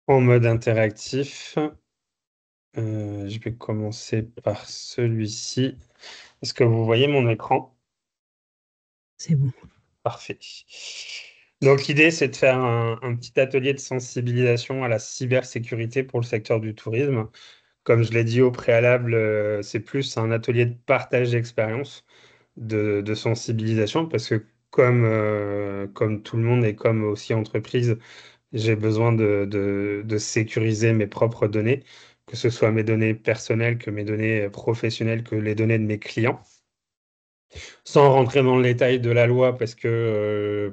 En mode interactif, je vais commencer par celui-ci. Est-ce que vous voyez mon écran? C'est bon. Parfait. Donc l'idée, c'est de faire un petit atelier de sensibilisation à la cybersécurité pour le secteur du tourisme. Comme je l'ai dit au préalable, c'est plus un atelier de partage d'expérience, de sensibilisation, parce que comme tout le monde et comme aussi entreprise, j'ai besoin de sécuriser mes propres données, que ce soit mes données personnelles, que mes données professionnelles, que les données de mes clients. Sans rentrer dans le détail de la loi, parce que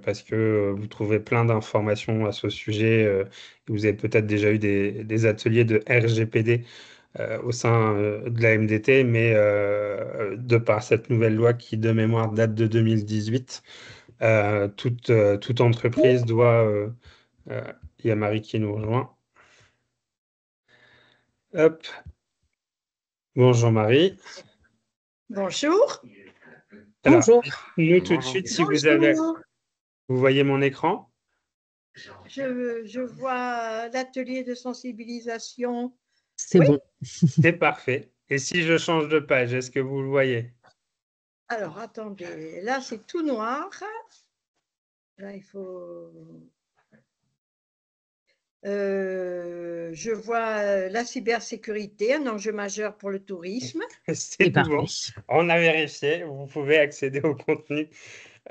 vous trouvez plein d'informations à ce sujet. Vous avez peut-être déjà eu des ateliers de RGPD au sein de la MDT, mais de par cette nouvelle loi qui, de mémoire, date de 2018, toute entreprise doit... euh, il y a Marie qui nous rejoint. Hop, bonjour Marie. Bonjour. Alors, Bonjour. nous tout de suite, si Bonjour. vous voyez mon écran. Je vois l'atelier de sensibilisation. C'est Oui. bon. C'est parfait. Et si je change de page, est-ce que vous le voyez? Alors, attendez. Là, c'est tout noir. Là, il faut... je vois la cybersécurité, un enjeu majeur pour le tourisme. C'est tout Parfait. bon. On a vérifié. Vous pouvez accéder au contenu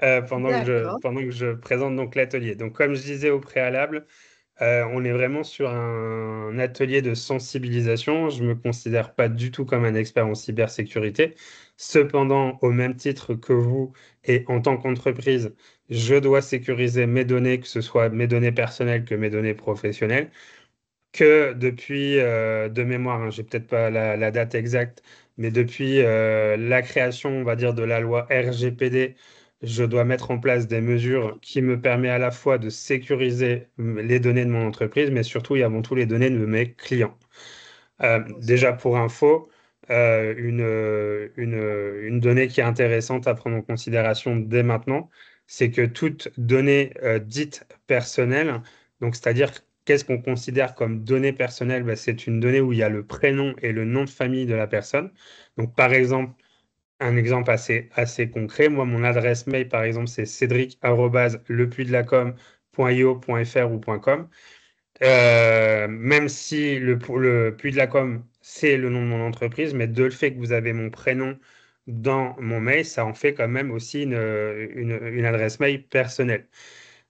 D'accord. pendant que je présente donc l'atelier. Donc, comme je disais au préalable, on est vraiment sur un atelier de sensibilisation. Je ne me considère pas du tout comme un expert en cybersécurité. Cependant, au même titre que vous et en tant qu'entreprise, je dois sécuriser mes données, que ce soit mes données personnelles que mes données professionnelles. Que depuis, de mémoire, hein, j'ai peut-être pas la date exacte, mais depuis la création, on va dire, de la loi RGPD, je dois mettre en place des mesures qui me permettent à la fois de sécuriser les données de mon entreprise, mais surtout et avant tout les données de mes clients. Déjà pour info, une donnée qui est intéressante à prendre en considération dès maintenant, c'est que toute donnée dite personnelle, donc c'est-à-dire qu'est-ce qu'on considère comme donnée personnelle, ben, c'est une donnée où il y a le prénom et le nom de famille de la personne. Donc par exemple, un exemple assez concret, moi mon adresse mail par exemple c'est cédric@lepuyddelacom.io.fr ou .com. Même si le Puy de la Com, c'est le nom de mon entreprise, mais de le fait que vous avez mon prénom dans mon mail, ça en fait quand même aussi une adresse mail personnelle.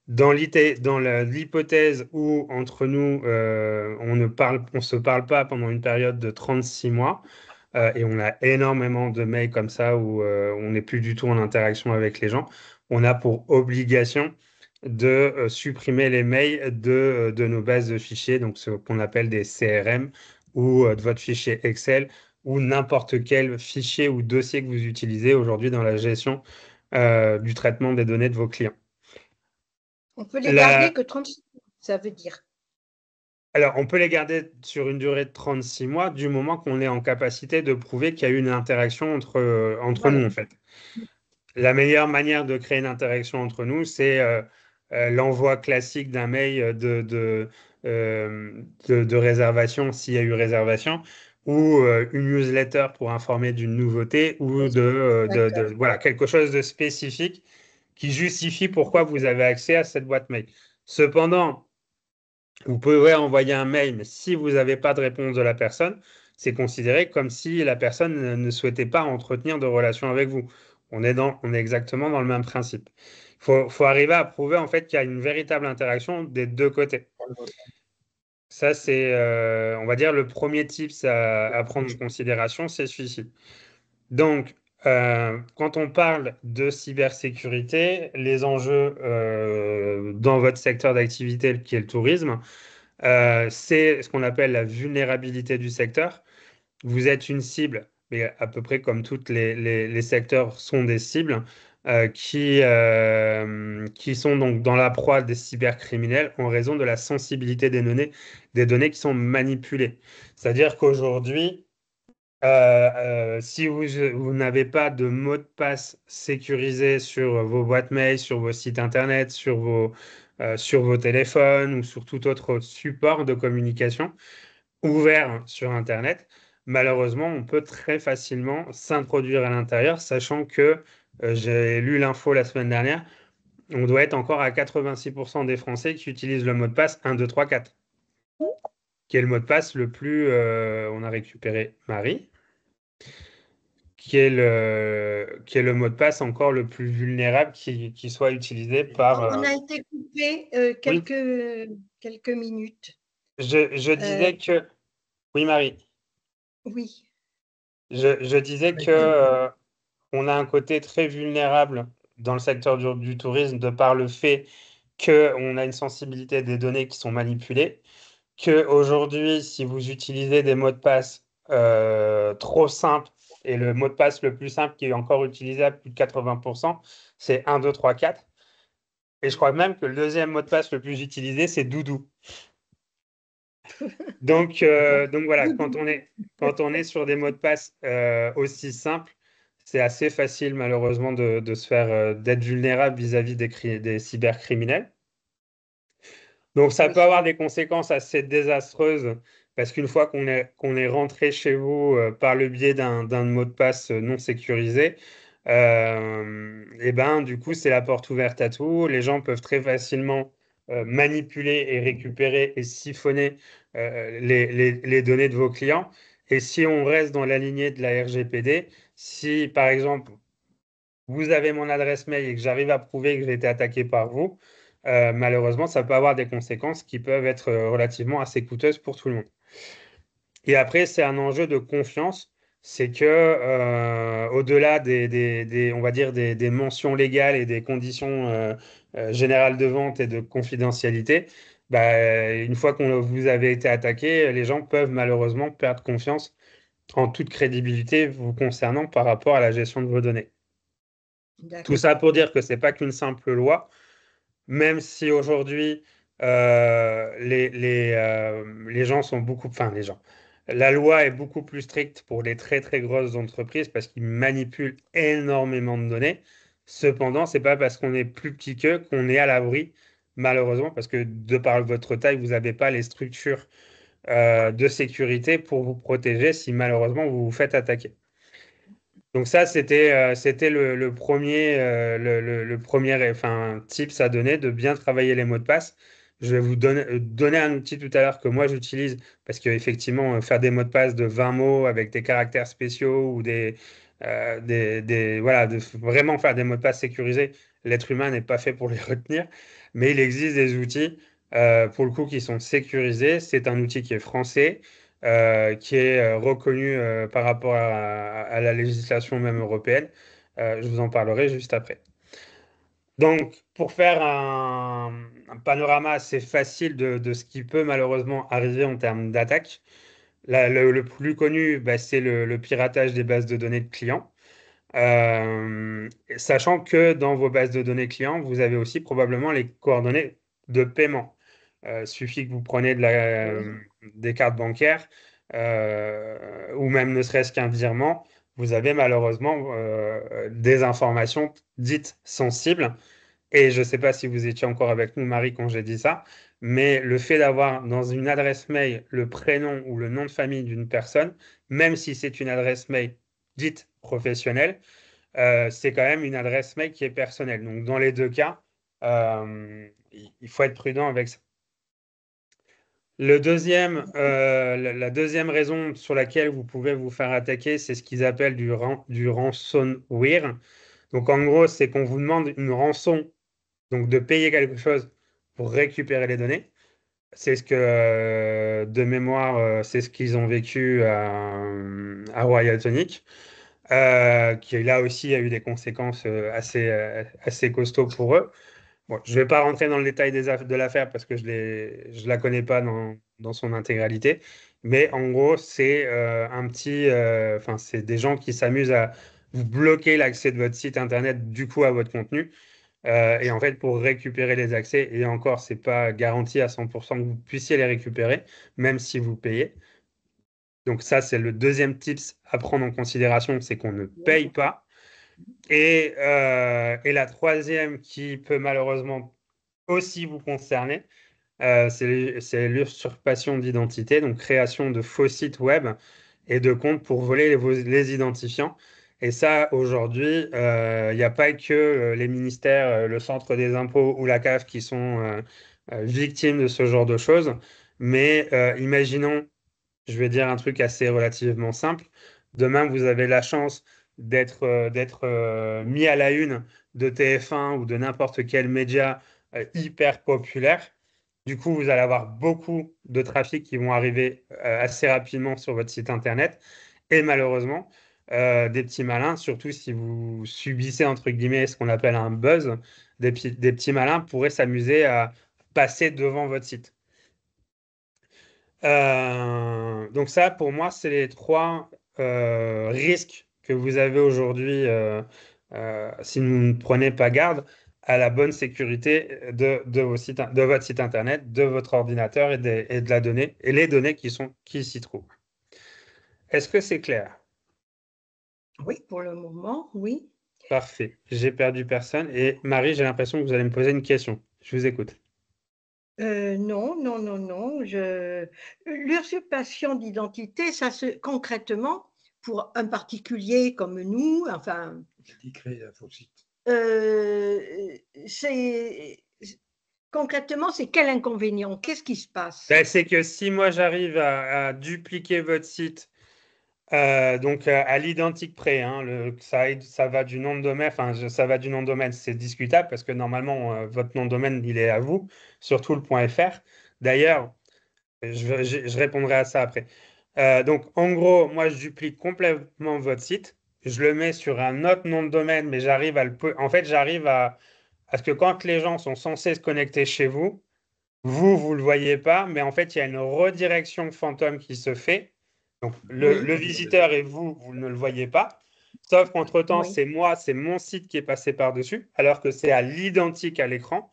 Dans l'hypothèse où entre nous, on se parle pas pendant une période de 36 mois, et on a énormément de mails comme ça où on n'est plus du tout en interaction avec les gens, on a pour obligation de supprimer les mails de nos bases de fichiers, donc ce qu'on appelle des CRM, ou de votre fichier Excel, ou n'importe quel fichier ou dossier que vous utilisez aujourd'hui dans la gestion du traitement des données de vos clients. On peut les garder La- que 36 mois, ça veut dire. Alors, on peut les garder sur une durée de 36 mois du moment qu'on est en capacité de prouver qu'il y a eu une interaction entre Voilà. nous, en fait. La meilleure manière de créer une interaction entre nous, c'est l'envoi classique d'un mail de réservation s'il y a eu réservation, ou une newsletter pour informer d'une nouveauté, ou D'accord. voilà, quelque chose de spécifique qui justifie pourquoi vous avez accès à cette boîte mail. Cependant, vous pouvez envoyer un mail, mais si vous n'avez pas de réponse de la personne, c'est considéré comme si la personne ne souhaitait pas entretenir de relation avec vous. On est exactement dans le même principe. Faut arriver à prouver en fait qu'il y a une véritable interaction des deux côtés. Ça, c'est, on va dire, le premier tips à prendre en considération, c'est celui-ci. Donc, quand on parle de cybersécurité, les enjeux dans votre secteur d'activité qui est le tourisme, c'est ce qu'on appelle la vulnérabilité du secteur. Vous êtes une cible, mais à peu près comme tous les secteurs sont des cibles qui sont donc dans la proie des cybercriminels en raison de la sensibilité des données qui sont manipulées. C'est-à-dire qu'aujourd'hui, Si vous n'avez pas de mot de passe sécurisé sur vos boîtes mail, sur vos sites internet, sur vos téléphones ou sur tout autre support de communication ouvert sur Internet, malheureusement, on peut très facilement s'introduire à l'intérieur, sachant que j'ai lu l'info la semaine dernière, on doit être encore à 86% des Français qui utilisent le mot de passe 1, 2, 3, 4, qui est le mot de passe le plus... on a récupéré Marie, qui est le mot de passe encore le plus vulnérable qui soit utilisé par... On a été coupé Oui, quelques minutes. je disais que... Oui, Marie, Oui, je disais que on a un côté très vulnérable dans le secteur du tourisme de par le fait qu'on a une sensibilité des données qui sont manipulées, que aujourd'hui, si vous utilisez des mots de passe trop simples, et le mot de passe le plus simple qui est encore utilisé à plus de 80%, c'est 1, 2, 3, 4. Et je crois même que le deuxième mot de passe le plus utilisé, c'est doudou. Donc voilà, quand on est sur des mots de passe aussi simples, c'est assez facile malheureusement de se faire d'être vulnérable vis-à-vis des cybercriminels. Donc ça peut oui, avoir des conséquences assez désastreuses parce qu'une fois qu'on est rentré chez vous par le biais d'un mot de passe non sécurisé, et ben du coup c'est la porte ouverte à tout. Les gens peuvent très facilement manipuler et récupérer et siphonner les données de vos clients. Et si on reste dans la lignée de la RGPD, si par exemple vous avez mon adresse mail et que j'arrive à prouver que j'ai été attaqué par vous, malheureusement, ça peut avoir des conséquences qui peuvent être relativement assez coûteuses pour tout le monde. Et après, c'est un enjeu de confiance. C'est que au-delà on va dire des mentions légales et des conditions générales de vente et de confidentialité, bah, une fois qu'on vous avez été attaqué, les gens peuvent malheureusement perdre confiance en toute crédibilité vous concernant par rapport à la gestion de vos données. Tout d'accord. ça pour dire que c'est pas qu'une simple loi, même si aujourd'hui les gens sont beaucoup, enfin les gens, la loi est beaucoup plus stricte pour les très très grosses entreprises parce qu'ils manipulent énormément de données. Cependant, c'est pas parce qu'on est plus petit qu'eux qu'on est à l'abri, malheureusement, parce que de par votre taille, vous n'avez pas les structures de sécurité pour vous protéger si malheureusement vous vous faites attaquer. Donc ça, c'était le premier, le premier enfin, tips à donner, de bien travailler les mots de passe. Je vais vous donner un outil tout à l'heure que moi j'utilise, parce qu'effectivement, faire des mots de passe de 20 mots avec des caractères spéciaux ou voilà, vraiment faire des mots de passe sécurisés, l'être humain n'est pas fait pour les retenir, mais il existe des outils, pour le coup, qui sont sécurisés. C'est un outil qui est français qui est reconnu par rapport à la législation même européenne. Je vous en parlerai juste après. Donc, pour faire un panorama assez facile de ce qui peut malheureusement arriver en termes d'attaque, le plus connu, bah, c'est le piratage des bases de données de clients. Sachant que dans vos bases de données clients, vous avez aussi probablement les coordonnées de paiement. Suffit que vous preniez Oui, des cartes bancaires ou même ne serait-ce qu'un virement, vous avez malheureusement des informations dites sensibles. Et je ne sais pas si vous étiez encore avec nous, Marie, quand j'ai dit ça, mais le fait d'avoir dans une adresse mail le prénom ou le nom de famille d'une personne, même si c'est une adresse mail dite professionnelle, c'est quand même une adresse mail qui est personnelle. Donc, dans les deux cas, il faut être prudent avec ça. La deuxième raison sur laquelle vous pouvez vous faire attaquer, c'est ce qu'ils appellent du ransomware. Donc, en gros, c'est qu'on vous demande une rançon, donc de payer quelque chose pour récupérer les données. C'est ce que, de mémoire, c'est ce qu'ils ont vécu à Royal Tonic. Qui là aussi a eu des conséquences assez costauds pour eux. Bon, je ne vais pas rentrer dans le détail de l'affaire parce que je la connais pas dans son intégralité, mais en gros, c'est enfin, c'est des gens qui s'amusent à vous bloquer l'accès de votre site internet du coup à votre contenu. Et en fait, pour récupérer les accès, et encore, c'est pas garanti à 100% que vous puissiez les récupérer, même si vous payez. Donc ça, c'est le deuxième tips à prendre en considération, c'est qu'on ne paye pas. Et la troisième qui peut malheureusement aussi vous concerner, c'est l'usurpation d'identité, donc création de faux sites web et de comptes pour voler les identifiants. Et ça, aujourd'hui, il n'y a pas que les ministères, le Centre des impôts ou la CAF qui sont victimes de ce genre de choses. Mais imaginons, je vais dire un truc assez relativement simple. Demain, vous avez la chance d'être mis à la une de TF1 ou de n'importe quel média hyper populaire. Du coup, vous allez avoir beaucoup de trafic qui vont arriver assez rapidement sur votre site internet. Et malheureusement, des petits malins, surtout si vous subissez entre guillemets ce qu'on appelle un buzz, des petits malins pourraient s'amuser à passer devant votre site. Donc ça, pour moi, c'est les trois risques que vous avez aujourd'hui si vous ne prenez pas garde à la bonne sécurité de votre site internet, de votre ordinateur et de la donnée et les données qui s'y trouvent. Est-ce que c'est clair? Oui, pour le moment, oui. Parfait. J'ai perdu personne. Et Marie, j'ai l'impression que vous allez me poser une question. Je vous écoute. Non, non, non, non. L'usurpation d'identité, concrètement, pour un particulier comme nous, enfin, Qui crée un faux site. c'est concrètement, c'est quel inconvénient? Qu'est-ce qui se passe? Ben, c'est que si moi j'arrive à dupliquer votre site, donc à l'identique près, hein, ça va du nom de domaine, enfin ça va du nom de domaine, c'est discutable parce que normalement votre nom de domaine il est à vous, surtout le .fr. D'ailleurs, je répondrai à ça après. Donc en gros, moi je duplique complètement votre site, je le mets sur un autre nom de domaine, mais en fait j'arrive à ce que quand les gens sont censés se connecter chez vous, vous ne le voyez pas, mais en fait, il y a une redirection fantôme qui se fait. Donc, Oui, le visiteur et vous ne le voyez pas. Sauf qu'entre-temps, oui, c'est mon site qui est passé par-dessus, alors que c'est à l'identique à l'écran.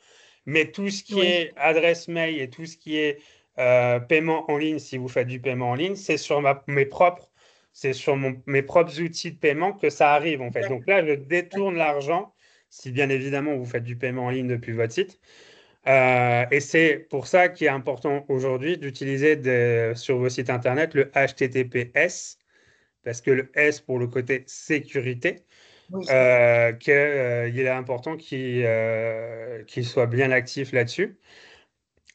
Mais tout ce qui oui, est adresse mail et tout ce qui est paiement en ligne, si vous faites du paiement en ligne, c'est sur mes propres outils de paiement que ça arrive, en fait. Donc là, je détourne l'argent, si bien évidemment vous faites du paiement en ligne depuis votre site. Et c'est pour ça qu'il est important aujourd'hui d'utiliser sur vos sites internet le HTTPS, parce que le S pour le côté sécurité, oui, qu'il est important qu'il soit bien actif là-dessus.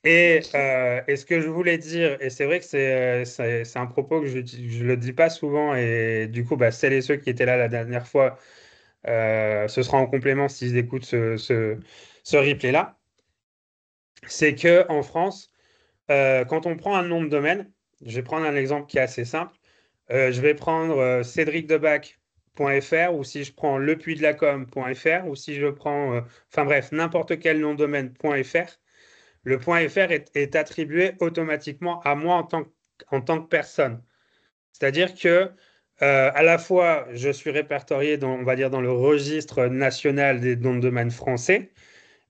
Et ce que je voulais dire, et c'est vrai que c'est un propos que je ne le dis pas souvent, et du coup, bah, celles et ceux qui étaient là la dernière fois, ce sera en complément s'ils écoutent ce replay-là, c'est que en France, quand on prend un nom de domaine, je vais prendre un exemple qui est assez simple. Je vais prendre cédricdebac.fr ou si je prends lepuisdelacom.fr ou si je prends, enfin bref, n'importe quel nom de domaine.fr. Le .fr est attribué automatiquement à moi en tant que personne. C'est-à-dire que à la fois, je suis répertorié on va dire, dans le registre national des noms de domaine français,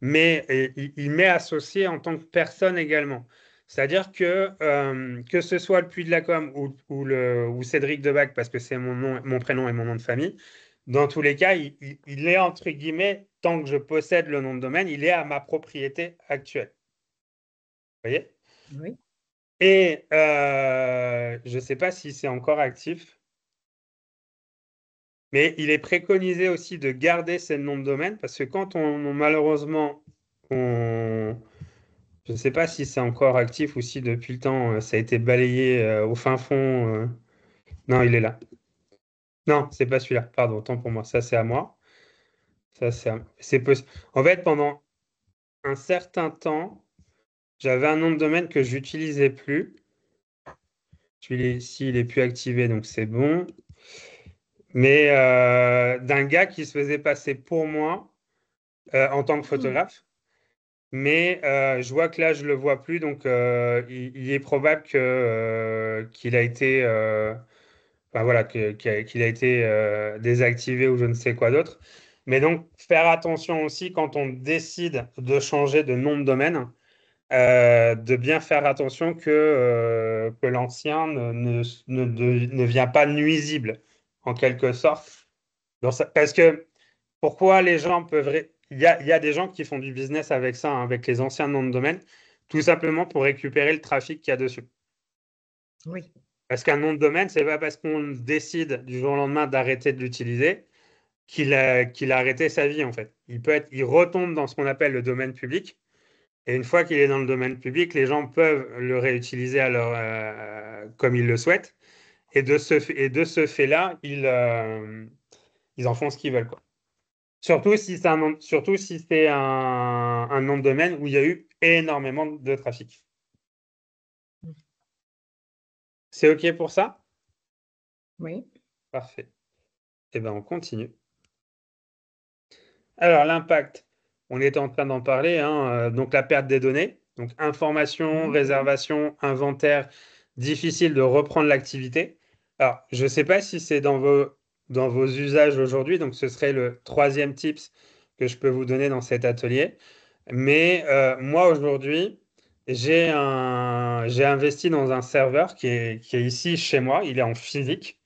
mais il m'est associé en tant que personne également. C'est-à-dire que ce soit le Puy de la Com ou Cédric Debac, parce que c'est mon nom, mon prénom et mon nom de famille, dans tous les cas, il est entre guillemets, tant que je possède le nom de domaine, il est à ma propriété actuelle. Vous voyez? oui. Et je ne sais pas si c'est encore actif, mais il est préconisé aussi de garder ces noms de domaine parce que quand malheureusement, je ne sais pas si c'est encore actif ou si depuis le temps ça a été balayé au fin fond. Non, il est là. Non, c'est pas celui-là. Pardon, autant pour moi. Ça, c'est à moi. Ça, En fait, pendant un certain temps, j'avais un nom de domaine que j'utilisais plus. Celui-ci, il est plus activé, donc c'est bon. Mais d'un gars qui se faisait passer pour moi en tant que Hmm. photographe. Mais je vois que là, je ne le vois plus, donc il est probable qu'il a été, enfin, voilà, qu'il a été désactivé ou je ne sais quoi d'autre. Mais donc, faire attention aussi quand on décide de changer de nom de domaine, de bien faire attention que l'ancien ne vient pas nuisible, en quelque sorte. Parce que pourquoi les gens il y a des gens qui font du business avec ça, hein, avec les anciens noms de domaine, tout simplement pour récupérer le trafic qu'il y a dessus. Oui. Parce qu'un nom de domaine, c'est pas parce qu'on décide du jour au lendemain d'arrêter de l'utiliser qu'il a arrêté sa vie, en fait. Il retombe dans ce qu'on appelle le domaine public. Et une fois qu'il est dans le domaine public, les gens peuvent le réutiliser comme ils le souhaitent. Et de ce fait-là, ils en font ce qu'ils veulent, quoi. Surtout si c'est un nom de domaine où il y a eu énormément de trafic. C'est OK pour ça? Oui. Parfait. Eh bien, on continue. Alors, l'impact, on était en train d'en parler, hein, donc la perte des données. Donc, information, réservation, inventaire, difficile de reprendre l'activité. Alors, je ne sais pas si c'est dans vos usages aujourd'hui, donc ce serait le troisième tips que je peux vous donner dans cet atelier. Mais moi, aujourd'hui, j'ai investi dans un serveur qui est ici chez moi, il est en physique.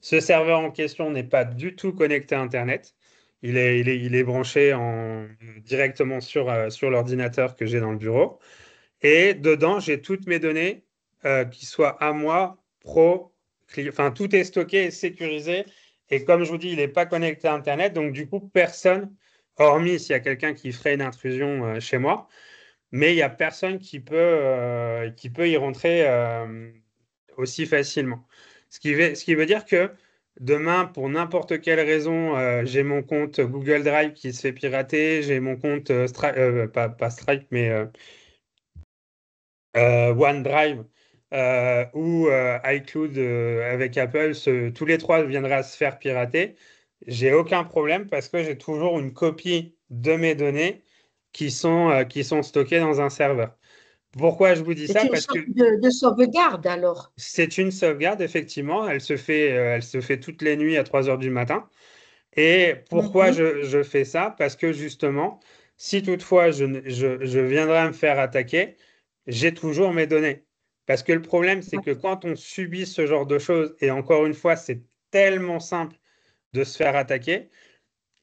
Ce serveur en question n'est pas du tout connecté à Internet. Il est branché directement sur l'ordinateur que j'ai dans le bureau. Et dedans, j'ai toutes mes données qui soient à moi, pro, enfin, tout est stocké et sécurisé. Et comme je vous dis, il n'est pas connecté à Internet. Donc, du coup, personne, hormis s'il y a quelqu'un qui ferait une intrusion chez moi, mais il n'y a personne qui peut y rentrer aussi facilement. Ce qui veut dire que demain, pour n'importe quelle raison, j'ai mon compte Google Drive qui se fait pirater, j'ai mon compte pas Stripe, mais OneDrive ou iCloud avec Apple, tous les trois viendraient à se faire pirater. J'ai aucun problème parce que j'ai toujours une copie de mes données qui sont stockées dans un serveur. Pourquoi je vous dis C'est ça? une Parce que sorte de sauvegarde alors. c'est une sauvegarde, effectivement. Elle se fait toutes les nuits à 3 heures du matin. Et pourquoi Mhm. je fais ça? Parce que justement, si toutefois je viendrais à me faire attaquer, j'ai toujours mes données. Parce que le problème, c'est que quand on subit ce genre de choses, et encore une fois, c'est tellement simple de se faire attaquer,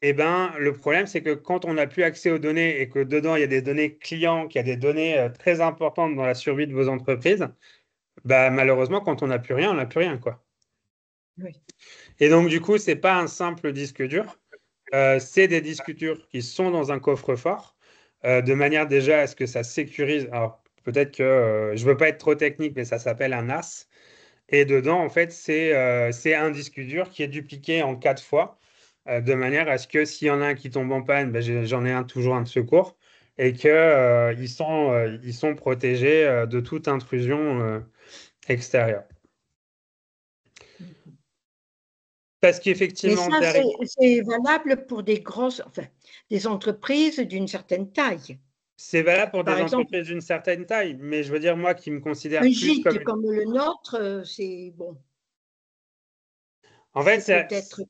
eh ben, le problème, c'est que quand on n'a plus accès aux données et que dedans, il y a des données clients, qu'il y a des données très importantes dans la survie de vos entreprises, bah, malheureusement, quand on n'a plus rien, on n'a plus rien, quoi. Oui. Et donc, du coup, c'est pas un simple disque dur. C'est des disques durs qui sont dans un coffre-fort, de manière déjà à ce que ça sécurise. Alors, peut-être que je ne veux pas être trop technique, mais ça s'appelle un NAS. Et dedans, en fait, c'est un disque dur qui est dupliqué en 4 fois, de manière à ce que s'il y en a un qui tombe en panne, ben, j'en ai toujours un de secours, et qu'ils sont protégés de toute intrusion extérieure. Parce Mais qu'effectivement, ça, c'est valable pour des grosses, enfin, des entreprises d'une certaine taille. c'est valable pour Par des exemple, entreprises d'une certaine taille, mais je veux dire, moi qui me considère un plus comme gîte comme le nôtre, c'est bon, En fait, c'est peut-être.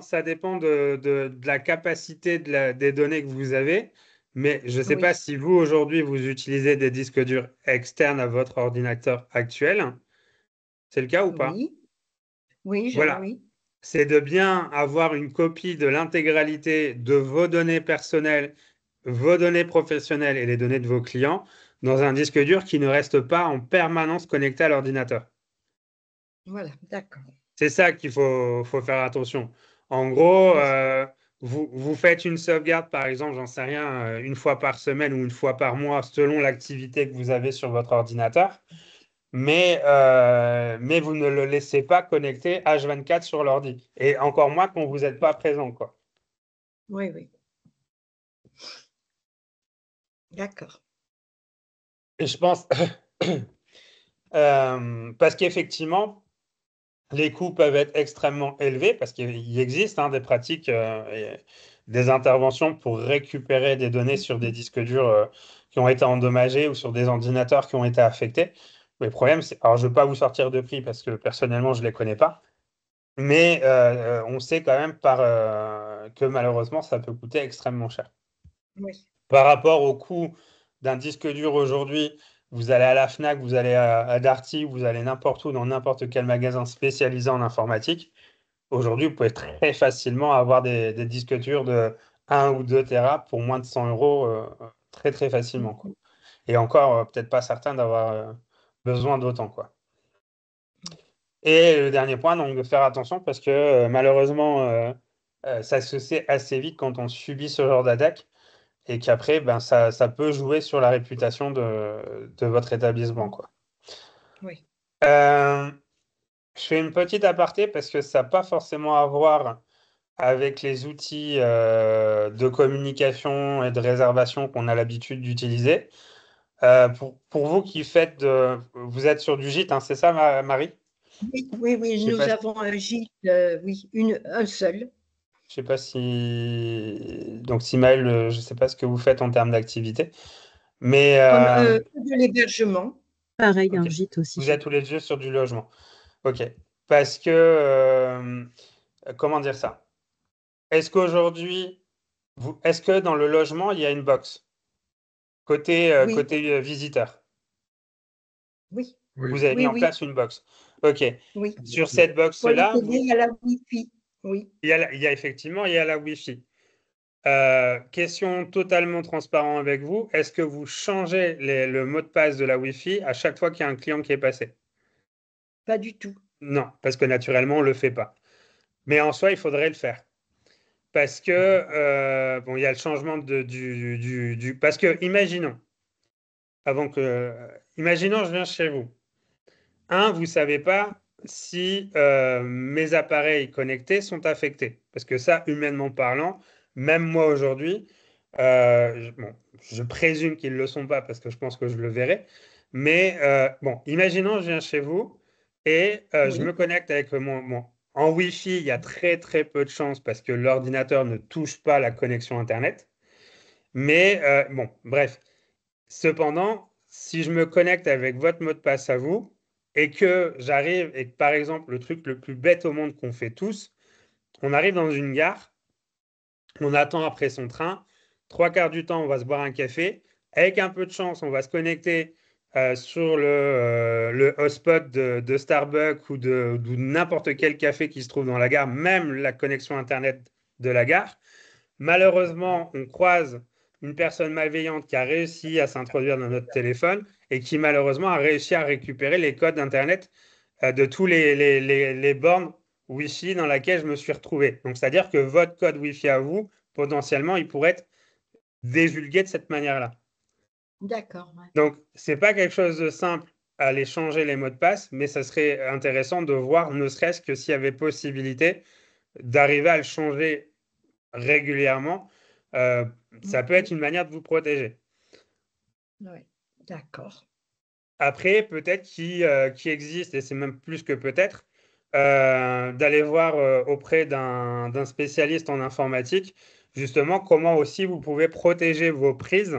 ça dépend de la capacité des données que vous avez, mais je ne sais pas Oui, si vous, aujourd'hui, vous utilisez des disques durs externes à votre ordinateur actuel. C'est le cas ou pas? oui, oui, Voilà. oui. C'est de bien avoir une copie de l'intégralité de vos données personnelles, vos données professionnelles et les données de vos clients dans un disque dur qui ne reste pas en permanence connecté à l'ordinateur. Voilà, d'accord. C'est ça qu'il faut faire attention. En gros, Oui, vous faites une sauvegarde, par exemple, j'en sais rien, une fois par semaine ou une fois par mois, selon l'activité que vous avez sur votre ordinateur, mais vous ne le laissez pas connecté H24 sur l'ordi. Et encore moins quand vous n'êtes pas présent, quoi. oui, oui. D'accord. Et je pense, parce qu'effectivement, les coûts peuvent être extrêmement élevés parce qu'il existe des pratiques et des interventions pour récupérer des données sur des disques durs qui ont été endommagés ou sur des ordinateurs qui ont été affectés. Mais le problème, c'est, alors je ne veux pas vous sortir de prix parce que personnellement, je ne les connais pas, mais on sait quand même que malheureusement, ça peut coûter extrêmement cher. Oui, Par rapport au coût d'un disque dur aujourd'hui, vous allez à la Fnac, vous allez à Darty, vous allez n'importe où, dans n'importe quel magasin spécialisé en informatique. Aujourd'hui, vous pouvez très facilement avoir des disques durs de 1 ou 2 Tera pour moins de 100 euros très très facilement, quoi. Et encore, peut-être pas certain d'avoir besoin d'autant, quoi. Et le dernier point, donc de faire attention parce que malheureusement, ça se sait assez vite quand on subit ce genre d'attaque et qu'après, ben, ça peut jouer sur la réputation de votre établissement, quoi. Oui. Euh, je fais une petite aparté parce que ça n'a pas forcément à voir avec les outils de communication et de réservation qu'on a l'habitude d'utiliser. Pour vous qui faites vous êtes sur du gîte, hein, c'est ça, Marie? Oui, oui, oui, Je sais nous pas, avons un gîte, oui, un seul. je sais pas si donc si Maëlle, je sais pas ce que vous faites en termes d'activité, mais Comme de l'hébergement. Pareil, ok. un gîte aussi Vous chez êtes tous les deux sur du logement. Ok. Parce que comment dire ça? Est-ce qu'aujourd'hui, est-ce que dans le logement, il y a une box côté, Oui, côté visiteur? oui, Oui, Vous avez mis oui, en oui, place une box. Ok. oui. Sur cette Pour les box-là, télés, il y a la Wi-Fi. Oui, il y a effectivement il y a la Wi-Fi. Question totalement transparent avec vous. Est-ce que vous changez le mot de passe de la Wi-Fi à chaque fois qu'il y a un client qui est passé? pas du tout. Non, parce que naturellement, on ne le fait pas. Mais en soi, il faudrait le faire. Parce que, bon, il y a le changement parce que, imaginons, je viens chez vous. Vous ne savez pas si mes appareils connectés sont affectés. Parce que ça, humainement parlant, même moi aujourd'hui, bon, je présume qu'ils ne le sont pas parce que je pense que je le verrai. Mais bon, imaginons, je viens chez vous et je me Oui, connecte avec en Wi-Fi, il y a très très peu de chances parce que l'ordinateur ne touche pas la connexion Internet. Mais bon, bref. Cependant, si je me connecte avec votre mot de passe à vous et que j'arrive et que par exemple le truc le plus bête au monde qu'on fait tous, on arrive dans une gare, on attend après son train, trois quarts du temps on va se boire un café, avec un peu de chance on va se connecter sur le hotspot de Starbucks ou de n'importe quel café qui se trouve dans la gare, même la connexion Internet de la gare. Malheureusement, on croise une personne malveillante qui a réussi à s'introduire dans notre téléphone et qui malheureusement a réussi à récupérer les codes Internet de tous les bornes Wi-Fi dans lesquelles je me suis retrouvé. Donc, c'est-à-dire que votre code Wi-Fi à vous, potentiellement, il pourrait être divulgué de cette manière-là. d'accord. Ouais. Donc, ce n'est pas quelque chose de simple à aller changer les mots de passe, mais ça serait intéressant de voir, ne serait-ce que s'il y avait possibilité d'arriver à le changer régulièrement. Ça peut être une manière de vous protéger. Ouais, d'accord. Après, peut-être qu'il existe, et c'est même plus que peut-être, d'aller voir auprès d'un spécialiste en informatique, justement, comment aussi vous pouvez protéger vos prises.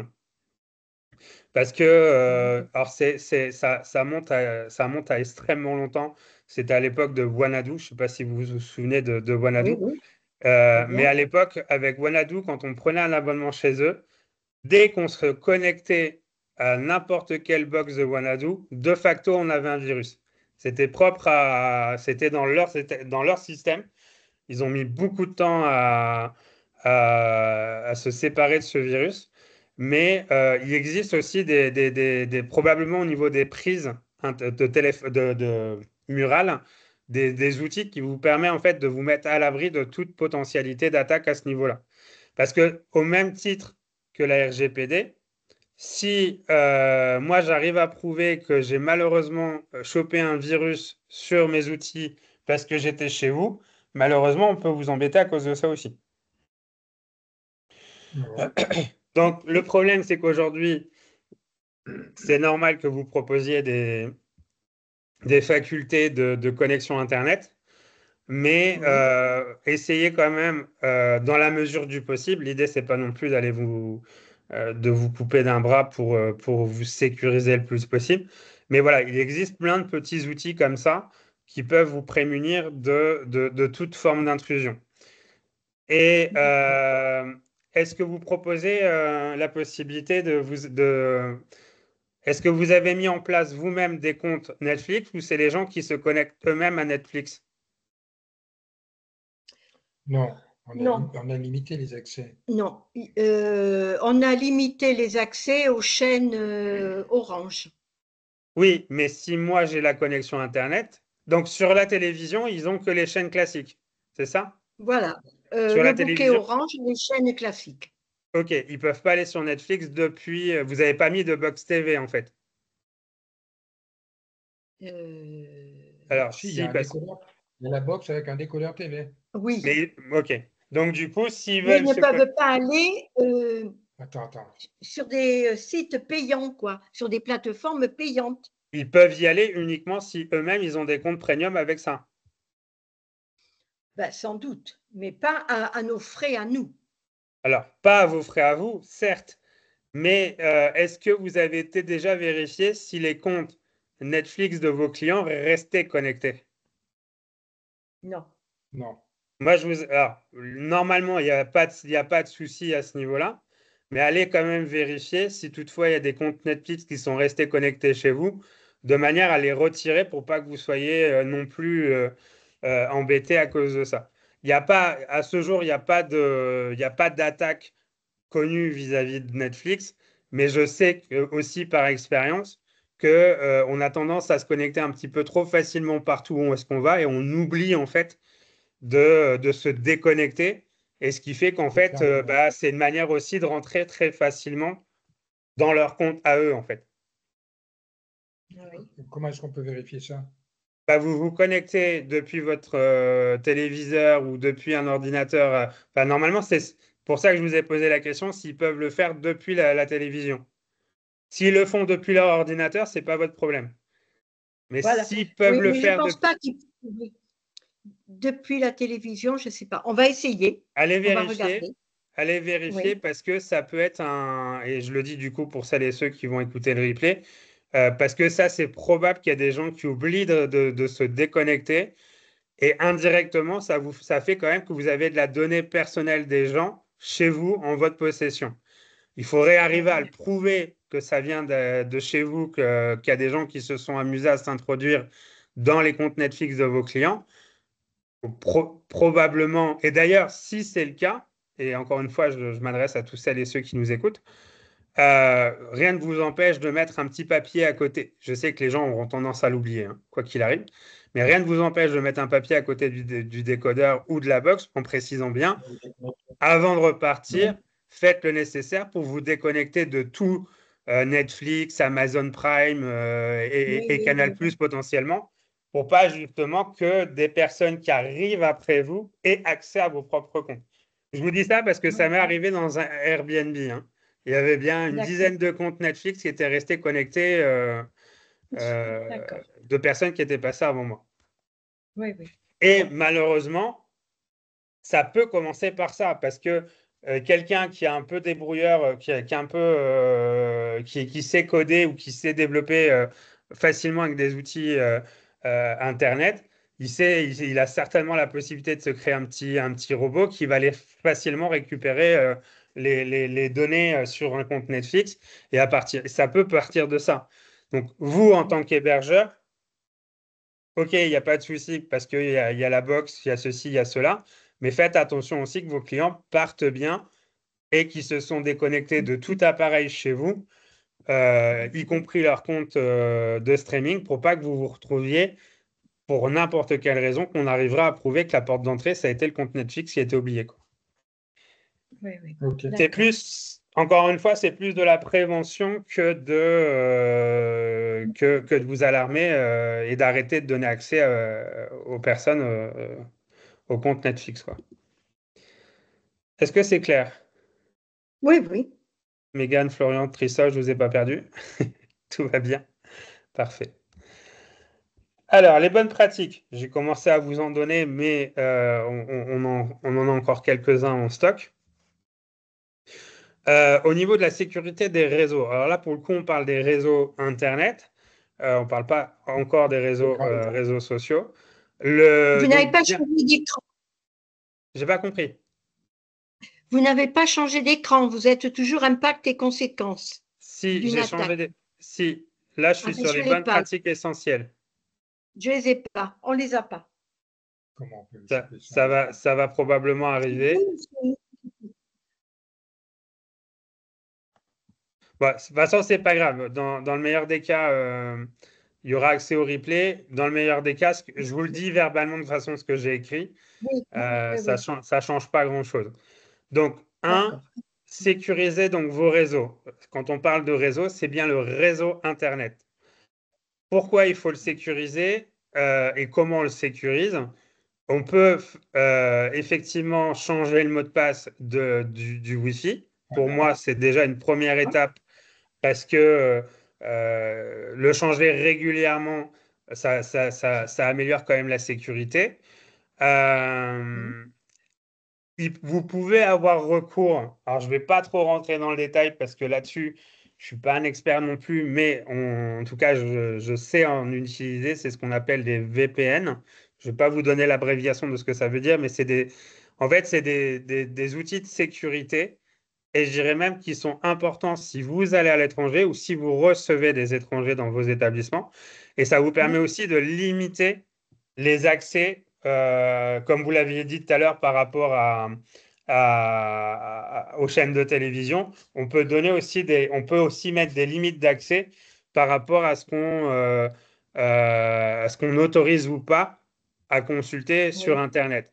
Parce que, alors ça monte à extrêmement longtemps. C'était à l'époque de Wanadoo. Je ne sais pas si vous vous souvenez de Oui, Wanadoo. oui, très Mais bien. à l'époque, avec Wanadoo, quand on prenait un abonnement chez eux, dès qu'on se connectait à n'importe quelle box de Wanadoo, de facto, on avait un virus. C'était dans leur système. Ils ont mis beaucoup de temps à se séparer de ce virus. Mais il existe aussi probablement au niveau des prises hein, de murales, des outils qui vous permettent en fait de vous mettre à l'abri de toute potentialité d'attaque à ce niveau-là. Parce que au même titre que la RGPD, si moi j'arrive à prouver que j'ai malheureusement chopé un virus sur mes outils parce que j'étais chez vous, malheureusement on peut vous embêter à cause de ça aussi. ouais. Donc le problème c'est qu'aujourd'hui, c'est normal que vous proposiez des facultés de connexion Internet, mais Oui, essayez quand même, dans la mesure du possible, l'idée c'est pas non plus de vous couper d'un bras pour vous sécuriser le plus possible. Mais voilà, il existe plein de petits outils comme ça qui peuvent vous prémunir de toute forme d'intrusion. Et d'accord. est-ce que vous proposez la possibilité Est-ce que vous avez mis en place vous-même des comptes Netflix ou c'est les gens qui se connectent eux-mêmes à Netflix? Non, Non. on a limité les accès. Non, on a limité les accès aux chaînes Orange. Oui, mais si moi j'ai la connexion Internet, donc sur la télévision, ils ont que les chaînes classiques, c'est ça? Voilà, Sur le la bouquet télévision? Orange, les chaînes classiques. Ok, ils peuvent pas aller sur Netflix depuis. Vous n'avez pas mis de Box TV en fait. Alors, Si, il y a si, un parce. décodeur. Il y a la box avec un décodeur TV. Oui, Mais, ok. Donc, du coup, s'ils mais ils veulent ne se. peuvent pas aller Attends. sur des sites payants, quoi, sur des plateformes payantes. Ils peuvent y aller uniquement si eux-mêmes ils ont des comptes premium avec ça. Ben, sans doute, mais pas à nos frais à nous. Alors, pas à vos frais à vous, certes, mais est-ce que vous avez été déjà vérifié si les comptes Netflix de vos clients restaient connectés? Non. Non. Moi, alors, normalement, il y a pas de souci à ce niveau-là, mais allez quand même vérifier si toutefois il y a des comptes Netflix qui sont restés connectés chez vous, de manière à les retirer pour pas que vous soyez non plus embêté à cause de ça. Il y a pas, à ce jour, il y a pas d'attaque connue vis-à-vis de Netflix, mais je sais aussi par expérience que on a tendance à se connecter un petit peu trop facilement partout où est-ce qu'on va et on oublie en fait de se déconnecter. Et ce qui fait qu'en fait, c'est une manière aussi de rentrer très facilement dans leur compte à eux, en fait. Oui. Comment est-ce qu'on peut vérifier ça? Vous vous connectez depuis votre téléviseur ou depuis un ordinateur. Normalement, c'est pour ça que je vous ai posé la question s'ils peuvent le faire depuis la télévision. S'ils le font depuis leur ordinateur, c'est pas votre problème. Mais Voilà. s'ils peuvent Oui, le mais je ne faire pense pas qu'ils. Oui. Depuis la télévision, je ne sais pas. On va essayer. allez On va vérifier. regarder. Allez vérifier Oui. parce que ça peut être et je le dis du coup pour celles et ceux qui vont écouter le replay, parce que ça, c'est probable qu'il y a des gens qui oublient de se déconnecter et indirectement, ça fait quand même que vous avez de la donnée personnelle des gens chez vous en votre possession. Il faudrait arriver à le prouver que ça vient de chez vous, qu'il y a des gens qui se sont amusés à s'introduire dans les comptes Netflix de vos clients. Probablement. Et d'ailleurs, si c'est le cas, et encore une fois, je m'adresse à tous celles et ceux qui nous écoutent, rien ne vous empêche de mettre un petit papier à côté. Je sais que les gens auront tendance à l'oublier, hein, quoi qu'il arrive, mais rien ne vous empêche de mettre un papier à côté du décodeur ou de la box en précisant bien, avant de repartir, faites le nécessaire pour vous déconnecter de tout Netflix, Amazon Prime Oui, et oui, Canal+ oui. potentiellement, pour pas justement que des personnes qui arrivent après vous aient accès à vos propres comptes. Je vous dis ça parce que ça m'est arrivé dans un Airbnb, hein. Il y avait bien une D'accord. dizaine de comptes Netflix qui étaient restés connectés D'accord. de personnes qui étaient passées avant moi. Oui, oui. Et malheureusement, ça peut commencer par ça, parce que quelqu'un qui est un peu débrouilleur, qui est un peu, qui sait coder ou qui sait développer facilement avec des outils Internet, il a certainement la possibilité de se créer un petit robot qui va aller facilement récupérer les données sur un compte Netflix et ça peut partir de ça. Donc, vous, en tant qu'hébergeur, ok, il n'y a pas de souci parce il y a la box, il y a ceci, il y a cela, mais faites attention aussi que vos clients partent bien et qu'ils se sont déconnectés de tout appareil chez vous, y compris leur compte de streaming, pour pas que vous vous retrouviez, pour n'importe quelle raison, qu'on arrivera à prouver que la porte d'entrée, ça a été le compte Netflix qui a été oublié, quoi. Oui, oui. Ok. C'est D'accord. plus, encore une fois, c'est plus de la prévention que de vous alarmer et d'arrêter de donner accès aux personnes au compte Netflix, quoi. Est-ce que c'est clair? Oui, oui. Mégane, Florian, Trissa, je vous ai pas perdu. Tout va bien. Parfait. Alors, les bonnes pratiques. J'ai commencé à vous en donner, mais on en a encore quelques-uns en stock. Au niveau de la sécurité des réseaux, alors là, pour le coup, on parle des réseaux Internet. On ne parle pas encore des réseaux sociaux. Vous n'avez Donc, pas bien, choisi d'écran. j'ai pas compris. Vous n'avez pas changé d'écran, vous êtes toujours impact et conséquences Si, d'une j'ai changé attaque. des... Si, là, je Ah suis ben, sur je les ne l'ai bonnes pas. pratiques essentielles. Je ne les ai pas. On ne les a pas. Comment on peut Ça, choper ça? ça va probablement arriver. Bon, de toute façon, c'est pas grave. Dans le meilleur des cas, il y aura accès au replay. Dans le meilleur des cas, je vous le dis verbalement de toute façon ce que j'ai écrit. Oui, oui, oui. Ça change pas grand-chose. Donc, D'accord. sécurisez donc vos réseaux. Quand on parle de réseau, c'est bien le réseau Internet. Pourquoi il faut le sécuriser et comment on le sécurise? On peut effectivement changer le mot de passe du Wi-Fi. Pour Voilà. moi, c'est déjà une première étape parce que le changer régulièrement, ça améliore quand même la sécurité. Oui, Euh, Vous pouvez avoir recours, alors je ne vais pas trop rentrer dans le détail parce que là-dessus, je ne suis pas un expert non plus, mais en tout cas, je sais en utiliser, c'est ce qu'on appelle des VPN. Je ne vais pas vous donner l'abréviation de ce que ça veut dire, mais en fait, c'est des outils de sécurité et je dirais même qu'ils sont importants si vous allez à l'étranger ou si vous recevez des étrangers dans vos établissements. Et ça vous permet oui, aussi de limiter les accès, comme vous l'aviez dit tout à l'heure par rapport aux chaînes de télévision. On peut aussi mettre des limites d'accès par rapport à ce qu'on autorise ou pas à consulter sur oui. Internet.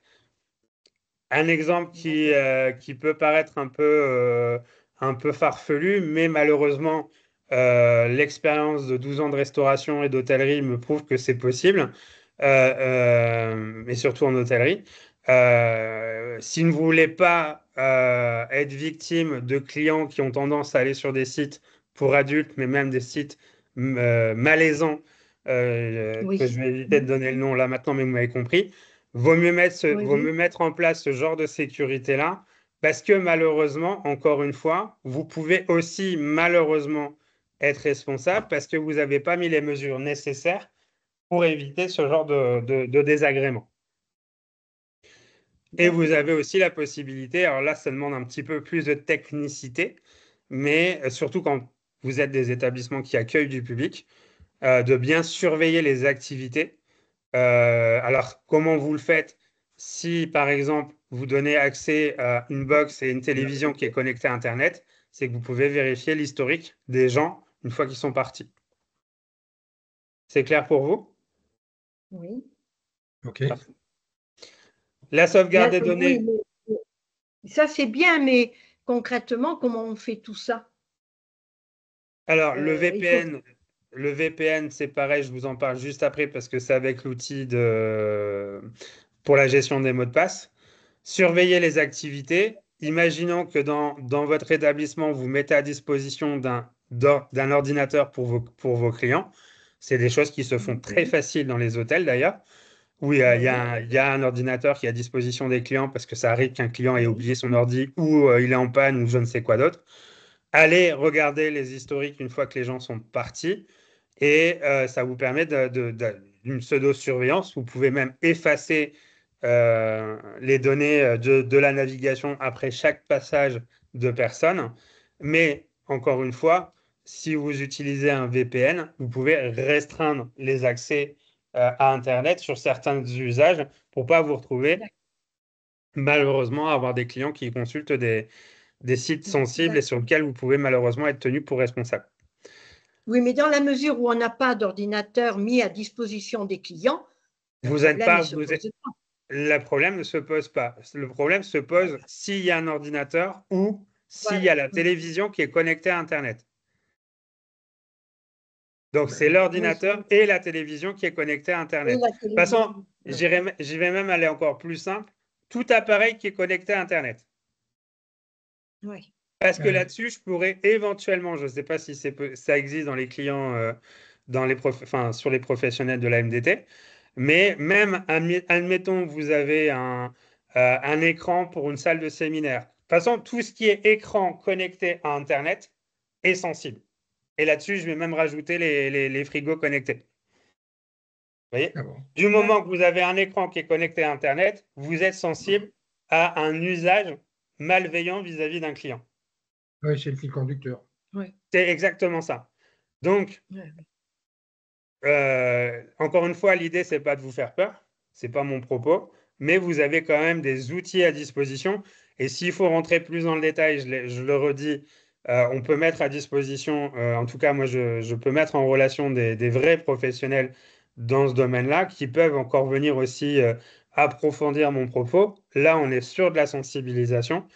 Un exemple D'accord. qui peut paraître un peu farfelu, mais malheureusement, l'expérience de 12 ans de restauration et d'hôtellerie me prouve que c'est possible, mais surtout en hôtellerie. Si vous ne voulez pas être victime de clients qui ont tendance à aller sur des sites pour adultes, mais même des sites malaisants, que Oui, je vais éviter de donner le nom là maintenant, mais vous m'avez compris. oui, Vaut oui. mieux mettre en place ce genre de sécurité-là, parce que malheureusement, encore une fois, vous pouvez aussi malheureusement être responsable parce que vous n'avez pas mis les mesures nécessaires pour éviter ce genre de désagrément. Et vous D'accord. avez aussi la possibilité, alors là, ça demande un petit peu plus de technicité, mais surtout quand vous êtes des établissements qui accueillent du public, de bien surveiller les activités. Alors, comment vous le faites? Si, par exemple, vous donnez accès à une box et une télévision qui est connectée à Internet, c'est que vous pouvez vérifier l'historique des gens une fois qu'ils sont partis. C'est clair pour vous? Oui. OK. Parfait. La sauvegarde des Oui, données. ça c'est bien, mais concrètement, comment on fait tout ça? Alors, Il faut. le VPN, c'est pareil, je vous en parle juste après parce que c'est avec l'outil pour la gestion des mots de passe. Surveillez les activités. Imaginons que dans votre établissement, vous mettez à disposition d'un ordinateur pour vos clients. C'est des choses qui se font très Oui, faciles dans les hôtels d'ailleurs, où oui, il y a un ordinateur qui est à disposition des clients parce que ça arrive qu'un client ait oui. oublié son ordi ou il est en panne ou je ne sais quoi d'autre. Allez regarder les historiques une fois que les gens sont partis et ça vous permet d'une pseudo-surveillance. Vous pouvez même effacer les données de la navigation après chaque passage de personne. Mais encore une fois, si vous utilisez un VPN, vous pouvez restreindre les accès à Internet sur certains usages pour ne pas vous retrouver malheureusement à avoir des clients qui consultent des sites sensibles et sur D'accord. lesquels vous pouvez malheureusement être tenu pour responsable. Oui, mais dans la mesure où on n'a pas d'ordinateur mis à disposition des clients, le Vous êtes problème ne pas, se pose pas. le problème ne se pose pas. Le problème se pose s'il y a un ordinateur ou s'il y Voilà. a la télévision qui est connectée à Internet. Donc, c'est Oui. l'ordinateur et la télévision qui est connectée à Et Internet. De la toute façon, télévision. Oui. j'y vais même aller encore plus simple. Tout appareil qui est connecté à Internet. Oui. Parce que là-dessus, je pourrais éventuellement, je ne sais pas si ça existe dans les clients, enfin, sur les professionnels de la MDT, mais même, admettons, vous avez un écran pour une salle de séminaire. De toute façon, tout ce qui est écran connecté à Internet est sensible. Et là-dessus, je vais même rajouter les frigos connectés. Vous voyez? Ah bon. Du moment que D'accord. vous avez un écran qui est connecté à Internet, vous êtes sensible à un usage malveillant vis-à-vis d'un client. Oui, c'est le fil conducteur. C'est exactement ça. Donc, encore une fois, l'idée, c'est pas de vous faire peur, c'est pas mon propos, mais vous avez quand même des outils à disposition. Et s'il faut rentrer plus dans le détail, je le redis, on peut mettre à disposition, en tout cas, moi, je peux mettre en relation des vrais professionnels dans ce domaine-là qui peuvent encore venir aussi approfondir mon propos. Là, on est sur de la sensibilisation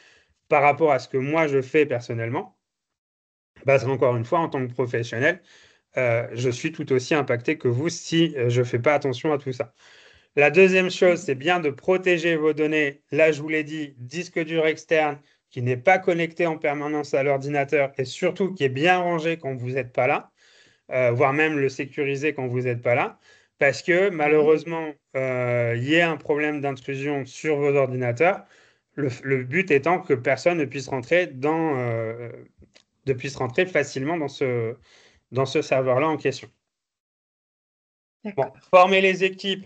par rapport à ce que moi, je fais personnellement. Parce qu'encore une fois, en tant que professionnel, je suis tout aussi impacté que vous si je ne fais pas attention à tout ça. La deuxième chose, c'est bien de protéger vos données. Là, je vous l'ai dit, disque dur externe qui n'est pas connecté en permanence à l'ordinateur et surtout qui est bien rangé quand vous n'êtes pas là, voire même le sécuriser quand vous n'êtes pas là, parce que malheureusement, il y a un problème d'intrusion sur vos ordinateurs. Le but étant que personne ne puisse rentrer facilement dans ce serveur-là en question. Bon, former les équipes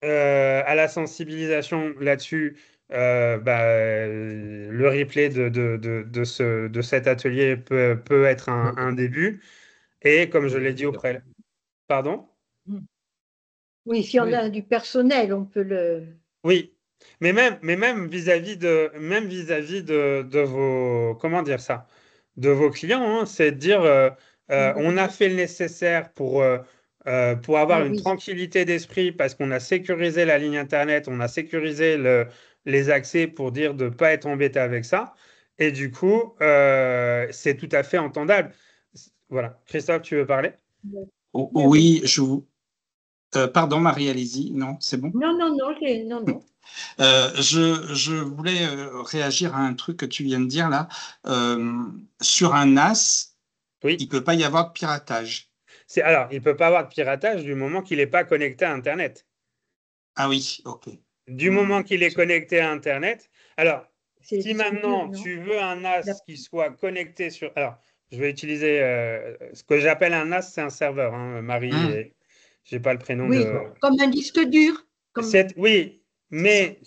à la sensibilisation là-dessus, le replay de cet atelier peut être un début. Et comme je l'ai dit auprès. Pardon? Oui, si on a du personnel, on peut le. Oui, mais même vis-à-vis de vos, comment dire ça, de vos clients, hein, c'est de dire, on a fait le nécessaire pour avoir une tranquillité d'esprit parce qu'on a sécurisé la ligne Internet, on a sécurisé les accès pour dire de ne pas être embêté avec ça. Et du coup, c'est tout à fait entendable. Voilà. Christophe, tu veux parler? Oui, pardon, Marie, allez-y. Non, c'est bon? Non. Je voulais réagir à un truc que tu viens de dire là. Sur un NAS, il ne peut pas y avoir de piratage. Alors, il ne peut pas avoir de piratage du moment qu'il n'est pas connecté à Internet. Ah oui, ok. Du moment qu'il est connecté à Internet. Alors, si maintenant tu veux un NAS qui soit connecté sur. Alors, je vais utiliser ce que j'appelle un NAS, c'est un serveur, hein, Marie. Je n'ai pas le prénom comme un disque dur. Oui, mais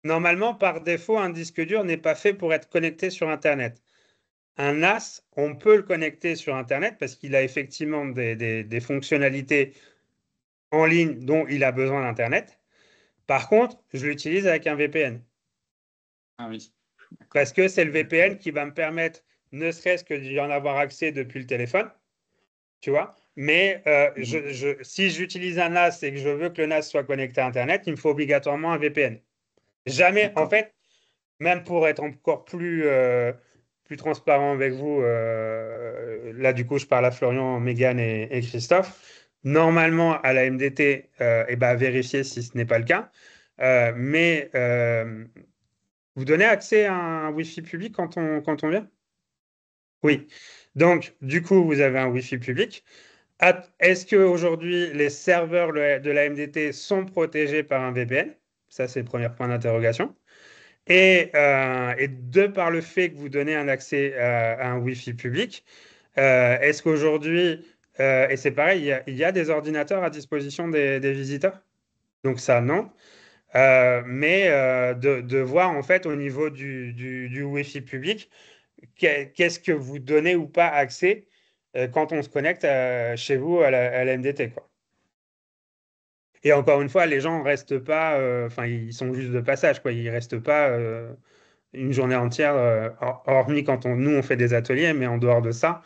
normalement, par défaut, un disque dur n'est pas fait pour être connecté sur Internet. Un NAS, on peut le connecter sur Internet parce qu'il a effectivement des fonctionnalités en ligne dont il a besoin d'Internet. Par contre, je l'utilise avec un VPN. Ah oui. Parce que c'est le VPN qui va me permettre, ne serait-ce que d'y en avoir accès depuis le téléphone, tu vois. Mais si j'utilise un NAS et que je veux que le NAS soit connecté à Internet, il me faut obligatoirement un VPN. Jamais, en fait, même pour être encore plus transparent avec vous, là du coup je parle à Florian, Mégane et Christophe. Normalement à la MDT, vérifiez si ce n'est pas le cas. Mais vous donnez accès à un Wi-Fi public quand on vient? Oui. Donc du coup vous avez un Wi-Fi public. Est-ce qu'aujourd'hui les serveurs de la MDT sont protégés par un VPN? Ça c'est le premier point d'interrogation. Et de par le fait que vous donnez un accès à un Wi-Fi public, est-ce qu'aujourd'hui, et c'est pareil, il y a des ordinateurs à disposition des visiteurs? Donc ça, non. Mais de voir en fait au niveau du Wi-Fi public, qu'est-ce que vous donnez ou pas accès quand on se connecte chez vous à la MDT, quoi. Et encore une fois, les gens restent pas, ils sont juste de passage, quoi. Ils restent pas une journée entière, hormis quand nous on fait des ateliers, mais en dehors de ça,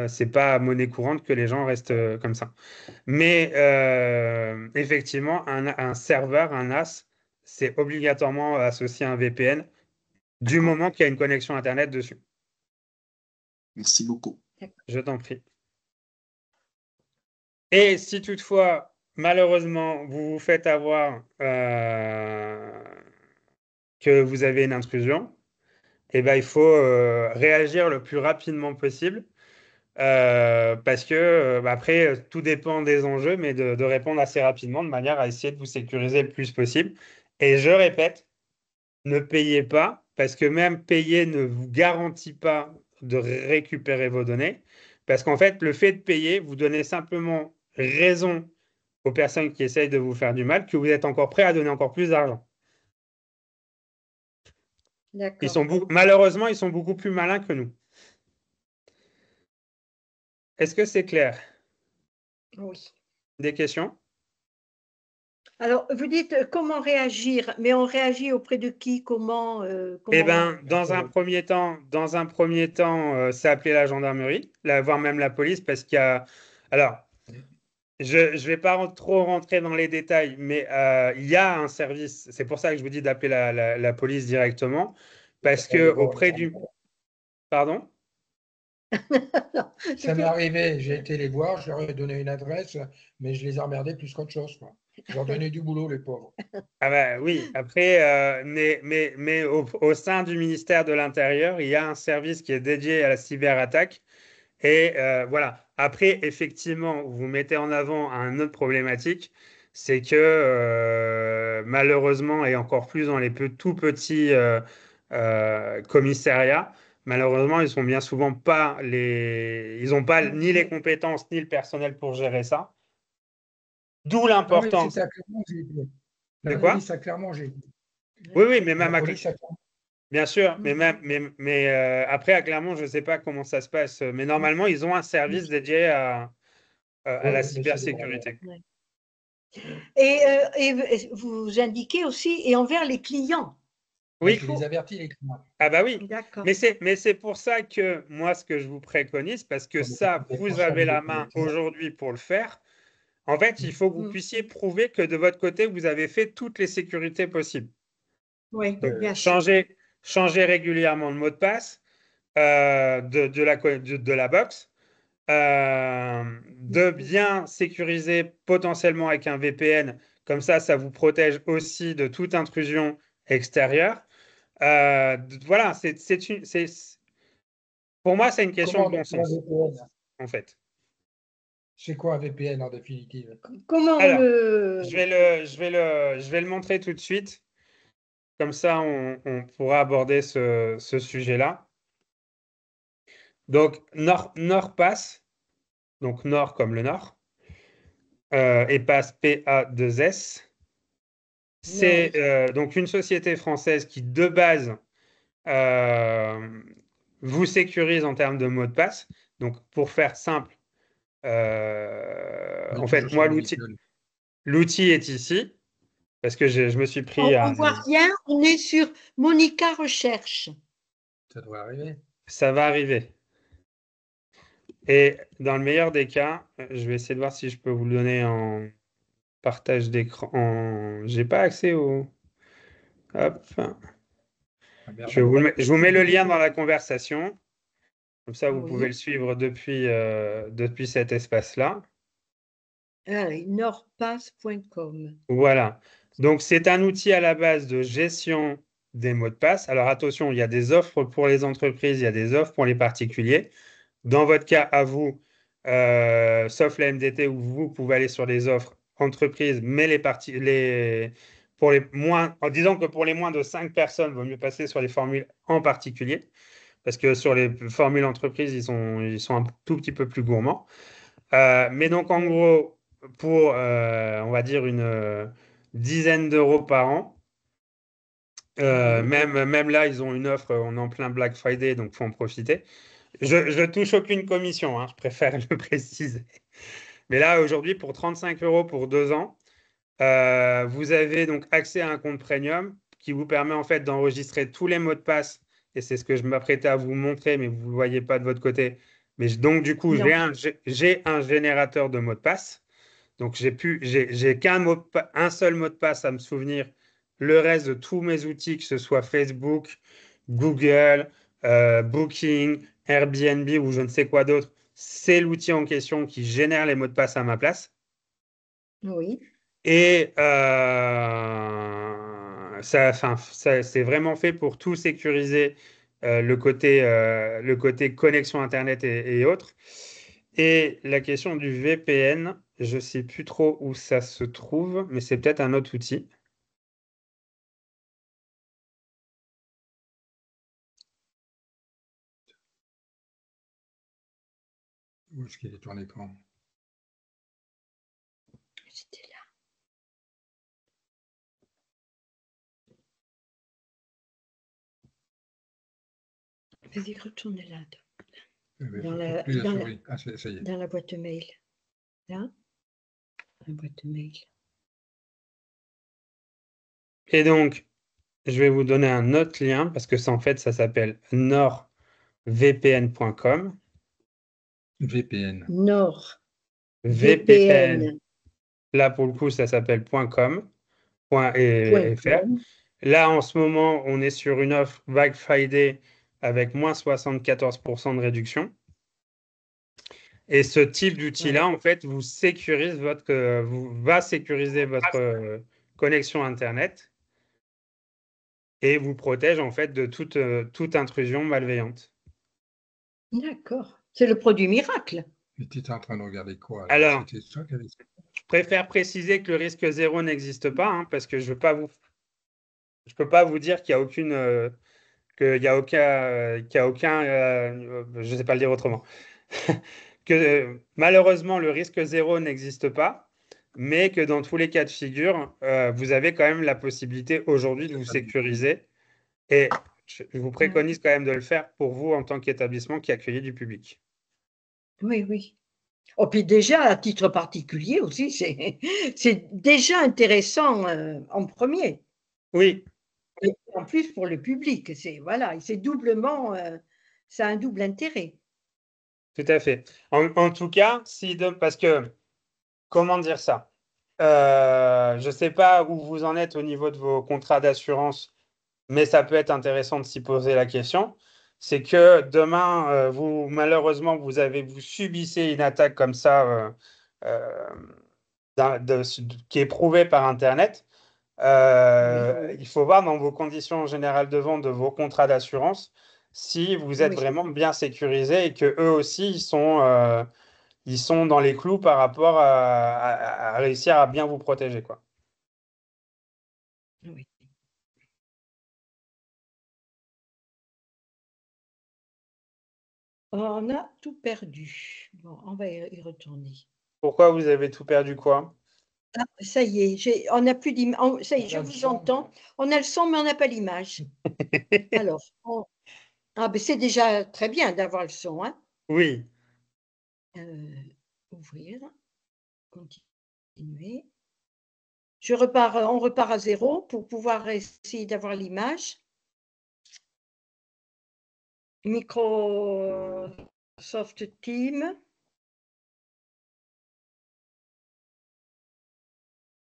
c'est pas monnaie courante que les gens restent comme ça. Mais effectivement, un serveur, un NAS, c'est obligatoirement associé à un VPN du moment qu'il y a une connexion Internet dessus. Merci beaucoup. Je t'en prie. Et si toutefois, malheureusement, vous vous faites avoir que vous avez une intrusion, il faut réagir le plus rapidement possible parce que après, tout dépend des enjeux, mais de répondre assez rapidement de manière à essayer de vous sécuriser le plus possible. Et je répète, ne payez pas parce que même payer ne vous garantit pas de récupérer vos données parce qu'en fait, le fait de payer, vous donnez simplement raison aux personnes qui essayent de vous faire du mal que vous êtes encore prêt à donner encore plus d'argent. D'accord. Malheureusement, ils sont beaucoup plus malins que nous. Est-ce que c'est clair? Oui. Des questions? Alors, vous dites comment réagir, mais on réagit auprès de qui, comment, Eh comment... ben, dans un premier temps, c'est appeler la gendarmerie, voire même la police, parce qu'il y a. Alors, je ne vais pas trop rentrer dans les détails, mais il y a un service. C'est pour ça que je vous dis d'appeler la police directement, parce que auprès du. Pardon? Non, Ça m'est arrivé, j'ai été les voir, je leur ai donné une adresse, mais je les ai emmerdés plus qu'autre chose, quoi. Je leur donnais du boulot, les pauvres. Ah bah oui, après, mais au sein du ministère de l'Intérieur, il y a un service qui est dédié à la cyberattaque. Et voilà. Après, effectivement, vous mettez en avant une autre problématique, c'est que malheureusement, et encore plus dans les tout petits commissariats, malheureusement, ils sont bien souvent pas ils n'ont pas ni les compétences ni le personnel pour gérer ça. D'où Ah oui, l'importance. c'était à Clermont, j'ai été. De La quoi? police à Clermont, j'ai été. Oui, oui, mais La même police à Clermont. bien sûr, mais Mhm. même, mais après à Clermont, je ne sais pas comment ça se passe, mais normalement, ils ont un service dédié à la Oui, mais c'est des branleurs. cybersécurité. Ouais. Et vous indiquez aussi, et envers les clients. Ouais, Oui, je les avertis, les clients. ah bah oui, D'accord. mais c'est pour ça que moi, ce que je vous préconise, parce que On est ça, vous avez la responsabilité. main aujourd'hui pour le faire. En fait, il faut que vous Mm. puissiez prouver que de votre côté, vous avez fait toutes les sécurités possibles. Oui, Donc, bien sûr. changer régulièrement le mot de passe de la box, de bien sécuriser potentiellement avec un VPN. Comme ça vous protège aussi de toute intrusion extérieure. Voilà, pour moi, c'est une question Comment de on bon fait un sens, VPN? en fait. C'est quoi un VPN en définitive? Comment on Alors, le... je vais le montrer tout de suite. Comme ça, on pourra aborder ce sujet-là. Donc, NordPass, donc Nord comme le Nord, et Pass PA2S. Non, C'est donc une société française qui, de base, euh, vous sécurise en termes de mot de passe. Donc, pour faire simple, Oui, en fait, toujours moi, sur le Google. l'outil est ici, parce que je me suis pris on voit rien, on est sur Monica Recherche. Ça doit arriver. Ça va arriver. Et dans le meilleur des cas, je vais essayer de voir si je peux vous le donner en partage d'écran. J'ai pas accès au. Hop. Ah, merde. Je vous mets le lien dans la conversation. Comme ça, vous pouvez Oui. le suivre depuis cet espace-là. Allez, nordpass.com. Voilà. Donc, c'est un outil à la base de gestion des mots de passe. Alors, attention, il y a des offres pour les entreprises, il y a des offres pour les particuliers. Dans votre cas, à vous, sauf la MDT, où vous pouvez aller sur les offres entreprises, mais pour les moins, en disant que pour les moins de 5 personnes, il vaut mieux passer sur les formules en particulier, parce que sur les formules entreprises, ils sont un tout petit peu plus gourmands. Mais donc, en gros, pour, on va dire, une dizaine d'euros par an, Oui. même là, ils ont une offre, on est en plein Black Friday, donc il faut en profiter. Je touche aucune commission, hein, je préfère le préciser. Mais là, aujourd'hui, pour 35 euros pour 2 ans, vous avez donc accès à un compte premium qui vous permet en fait d'enregistrer tous les mots de passe. Et c'est ce que je m'apprêtais à vous montrer, mais vous ne le voyez pas de votre côté. Mais donc, du coup, Non. j'ai un générateur de mots de passe. Donc, j'ai un seul mot de passe à me souvenir. Le reste de tous mes outils, que ce soit Facebook, Google, Booking, Airbnb ou je ne sais quoi d'autre, c'est l'outil en question qui génère les mots de passe à ma place. Oui. Et c'est vraiment fait pour tout sécuriser le côté connexion Internet et autres. Et la question du VPN, je ne sais plus trop où ça se trouve, mais c'est peut-être un autre outil. Où est-ce qu'il est ton écran? C'était là. Vas-y, retourne là. Dans Dans la boîte mail. Là, la boîte mail. Et donc, je vais vous donner un autre lien parce que ça, en fait, ça s'appelle nordvpn.com. VPN. Nord. VPN. Là, pour le coup, ça s'appelle .com. Et .fr. Là, en ce moment, on est sur une offre Black Friday avec moins 74% de réduction. Et ce type d'outil-là, en fait, va sécuriser votre connexion Internet et vous protège en fait de toute intrusion malveillante. D'accord. C'est le produit miracle. Mais tu étais en train de regarder quoi? Alors, je préfère préciser que le risque zéro n'existe pas, hein, parce que je peux pas vous dire qu'il y a aucune, je sais pas le dire autrement, que malheureusement le risque zéro n'existe pas, mais que dans tous les cas de figure, vous avez quand même la possibilité aujourd'hui de vous sécuriser. Et je vous préconise quand même de le faire pour vous en tant qu'établissement qui accueille du public. Oui, oui. Oh, puis déjà, à titre particulier aussi, c'est déjà intéressant en premier. Oui. Et en plus pour le public, c'est doublement, ça a un double intérêt. Tout à fait. En tout cas, parce que, comment dire ça? Je ne sais pas où vous en êtes au niveau de vos contrats d'assurance, mais ça peut être intéressant de s'y poser la question. C'est que demain, malheureusement, vous subissez une attaque comme ça qui est prouvée par Internet. Il faut voir dans vos conditions générales de vente de vos contrats d'assurance si vous êtes vraiment bien sécurisé et que eux aussi ils sont dans les clous par rapport à réussir à bien vous protéger, quoi. Oui. On a tout perdu. Bon, on va y retourner. Pourquoi vous avez tout perdu, quoi? Ah, ça y est, on n'a plus d'image. Ça y est, je vous entends. On a le son, mais on n'a pas l'image. Alors, ben c'est déjà très bien d'avoir le son, hein. Oui. Ouvrir, continuer. On repart à zéro pour pouvoir essayer d'avoir l'image. Microsoft Teams.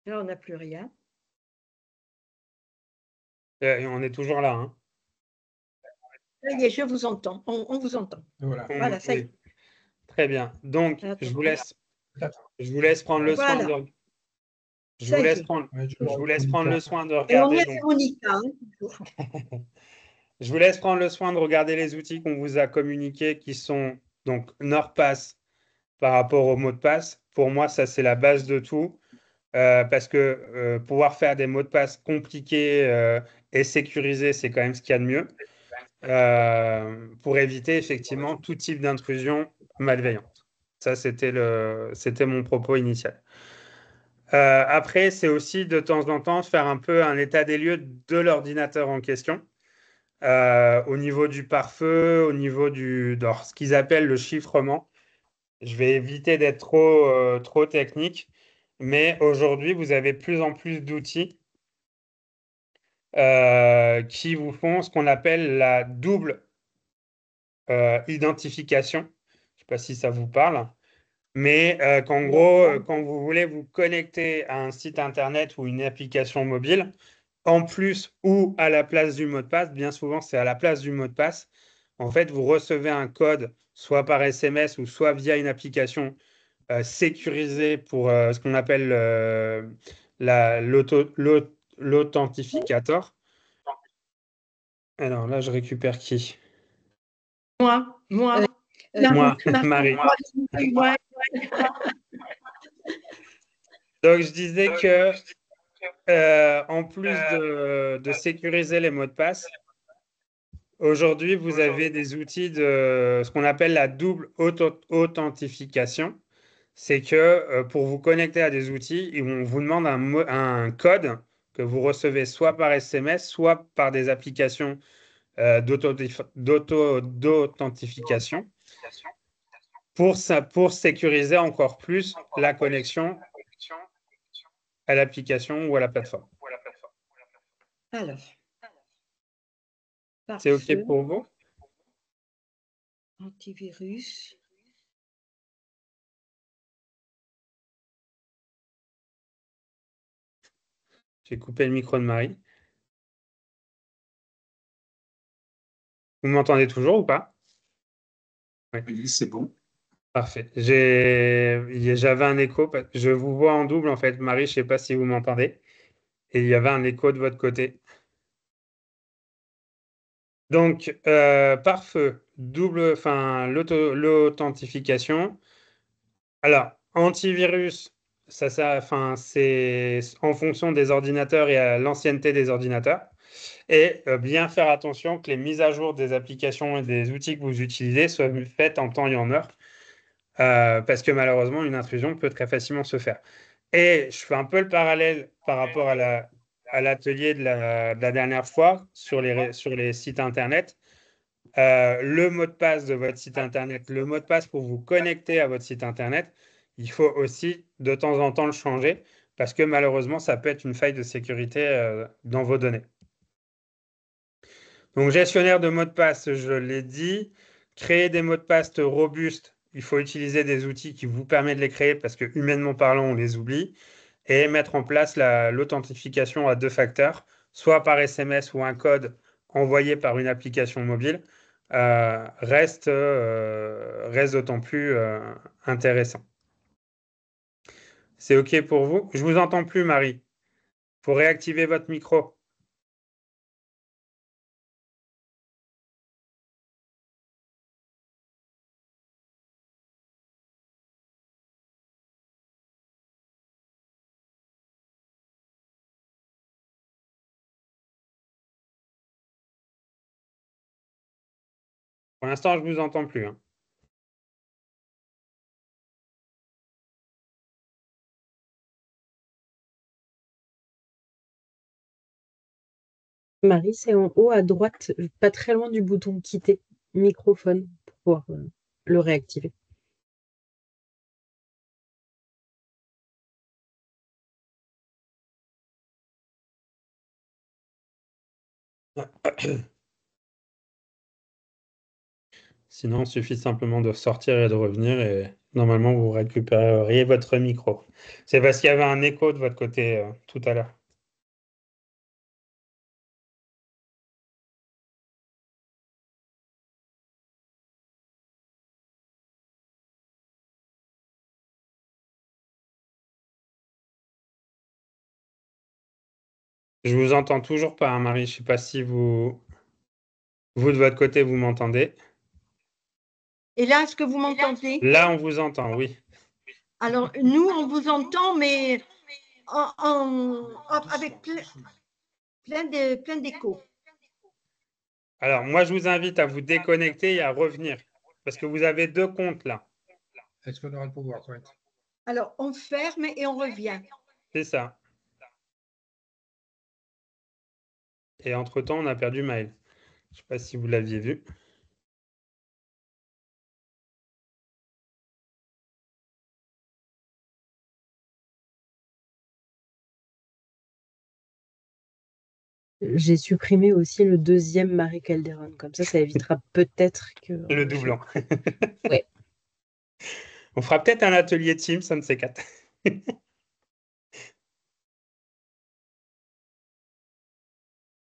Là, on n'a plus rien. On est toujours là, hein. Ça y est, je vous entends. On vous entend. Voilà, ça y est. Très bien. Donc, je vous laisse prendre le soin de. Je vous laisse prendre le soin de regarder. Je vous laisse prendre le soin de regarder les outils qu'on vous a communiqués qui sont donc NordPass par rapport au mot de passe. Pour moi, ça, c'est la base de tout. Parce que pouvoir faire des mots de passe compliqués et sécurisés, c'est quand même ce qu'il y a de mieux pour éviter effectivement tout type d'intrusion malveillante. Ça, c'était mon propos initial. Après, c'est aussi de temps en temps faire un peu un état des lieux de l'ordinateur en question. Au niveau du pare-feu, au niveau de ce qu'ils appellent le chiffrement. Je vais éviter d'être trop technique, mais aujourd'hui, vous avez de plus en plus d'outils qui vous font ce qu'on appelle la double identification. Je ne sais pas si ça vous parle, mais qu'en gros, quand vous voulez vous connecter à un site internet ou une application mobile, en plus ou à la place du mot de passe, bien souvent c'est à la place du mot de passe, en fait, vous recevez un code soit par SMS ou soit via une application sécurisée pour ce qu'on appelle l'authentificateur. Alors là, je récupère qui? Moi, Marie. Donc, je disais que en plus de sécuriser les mots de passe, aujourd'hui, vous avez des outils de ce qu'on appelle la double authentification. C'est que pour vous connecter à des outils, on vous demande un code que vous recevez soit par SMS, soit par des applications d'authentification pour sécuriser encore plus la connexion à l'application ou à la plateforme. Alors, c'est OK pour vous? Antivirus. J'ai coupé le micro de Marie. Vous m'entendez toujours ou pas? Oui, c'est bon. Parfait. J'avais un écho. Je vous vois en double, en fait, Marie. Je ne sais pas si vous m'entendez. Et il y avait un écho de votre côté. Donc, par feu, l'authentification. Alors, antivirus, c'est en fonction des ordinateurs et à l'ancienneté des ordinateurs. Et bien faire attention que les mises à jour des applications et des outils que vous utilisez soient faites en temps et en heure. Parce que malheureusement, une intrusion peut très facilement se faire. Et je fais un peu le parallèle par rapport à l'atelier de la dernière fois sur les sites Internet. Le mot de passe de votre site Internet, le mot de passe pour vous connecter à votre site Internet, il faut aussi de temps en temps le changer parce que malheureusement, ça peut être une faille de sécurité dans vos données. Donc, gestionnaire de mots de passe, je l'ai dit. Créer des mots de passe robustes, il faut utiliser des outils qui vous permettent de les créer parce que humainement parlant, on les oublie. Et mettre en place l'authentification à 2 facteurs, soit par SMS ou un code envoyé par une application mobile, reste d'autant plus intéressant. C'est OK pour vous? Je ne vous entends plus, Marie. Il faut réactiver votre micro. Pour l'instant, je ne vous entends plus. Marie, c'est en haut à droite, pas très loin du bouton quitter microphone pour pouvoir le réactiver. Sinon, il suffit simplement de sortir et de revenir et normalement, vous récupéreriez votre micro. C'est parce qu'il y avait un écho de votre côté tout à l'heure. Je vous entends toujours pas, hein, Marie. Je ne sais pas si vous, de votre côté, vous m'entendez. Et là, est-ce que vous m'entendez? Là, on vous entend, oui. Alors, nous, on vous entend, mais avec plein d'échos. Alors, moi, je vous invite à vous déconnecter et à revenir. Parce que vous avez 2 comptes là. Est-ce qu'on aura le pouvoir, ouais. Alors, on ferme et on revient. C'est ça. Et entre-temps, on a perdu Maël. Je ne sais pas si vous l'aviez vu. J'ai supprimé aussi le deuxième Marie Calderon. Comme ça évitera peut-être que... Le doublant. Ouais. On fera peut-être un atelier Teams, un de ces 4.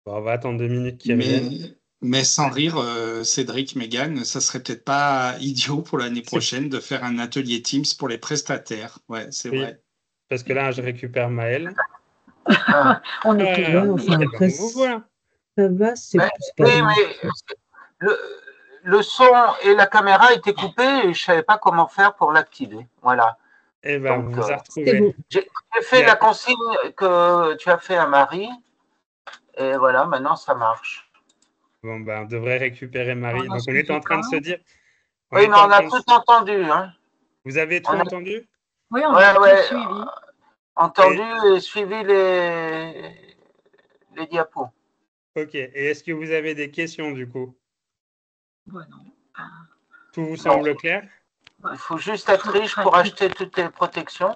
Bon, on va attendre 2 minutes qu'il revienne. Mais sans rire, Cédric, Mégane, ça serait peut-être pas idiot pour l'année prochaine de faire un atelier Teams pour les prestataires. Ouais, c'est vrai. Parce que là, je récupère Maël. On est après, voilà. Ça va, c'est pas mais le son et la caméra étaient coupés et je savais pas comment faire pour l'activer. Voilà. Eh ben, donc, vous a retrouvé. Bon. J'ai fait la consigne que tu as fait à Marie. Et voilà, maintenant ça marche. Bon, ben, on devrait récupérer Marie. Donc, on était en train de se dire. Oui, mais on a tout entendu. Hein. Vous avez tout entendu? Oui, on a tout suivi. Entendu et suivi les diapos. Ok. Et est-ce que vous avez des questions du coup? Ouais, non. Tout vous semble clair? Il faut juste être riche pour acheter toutes les protections.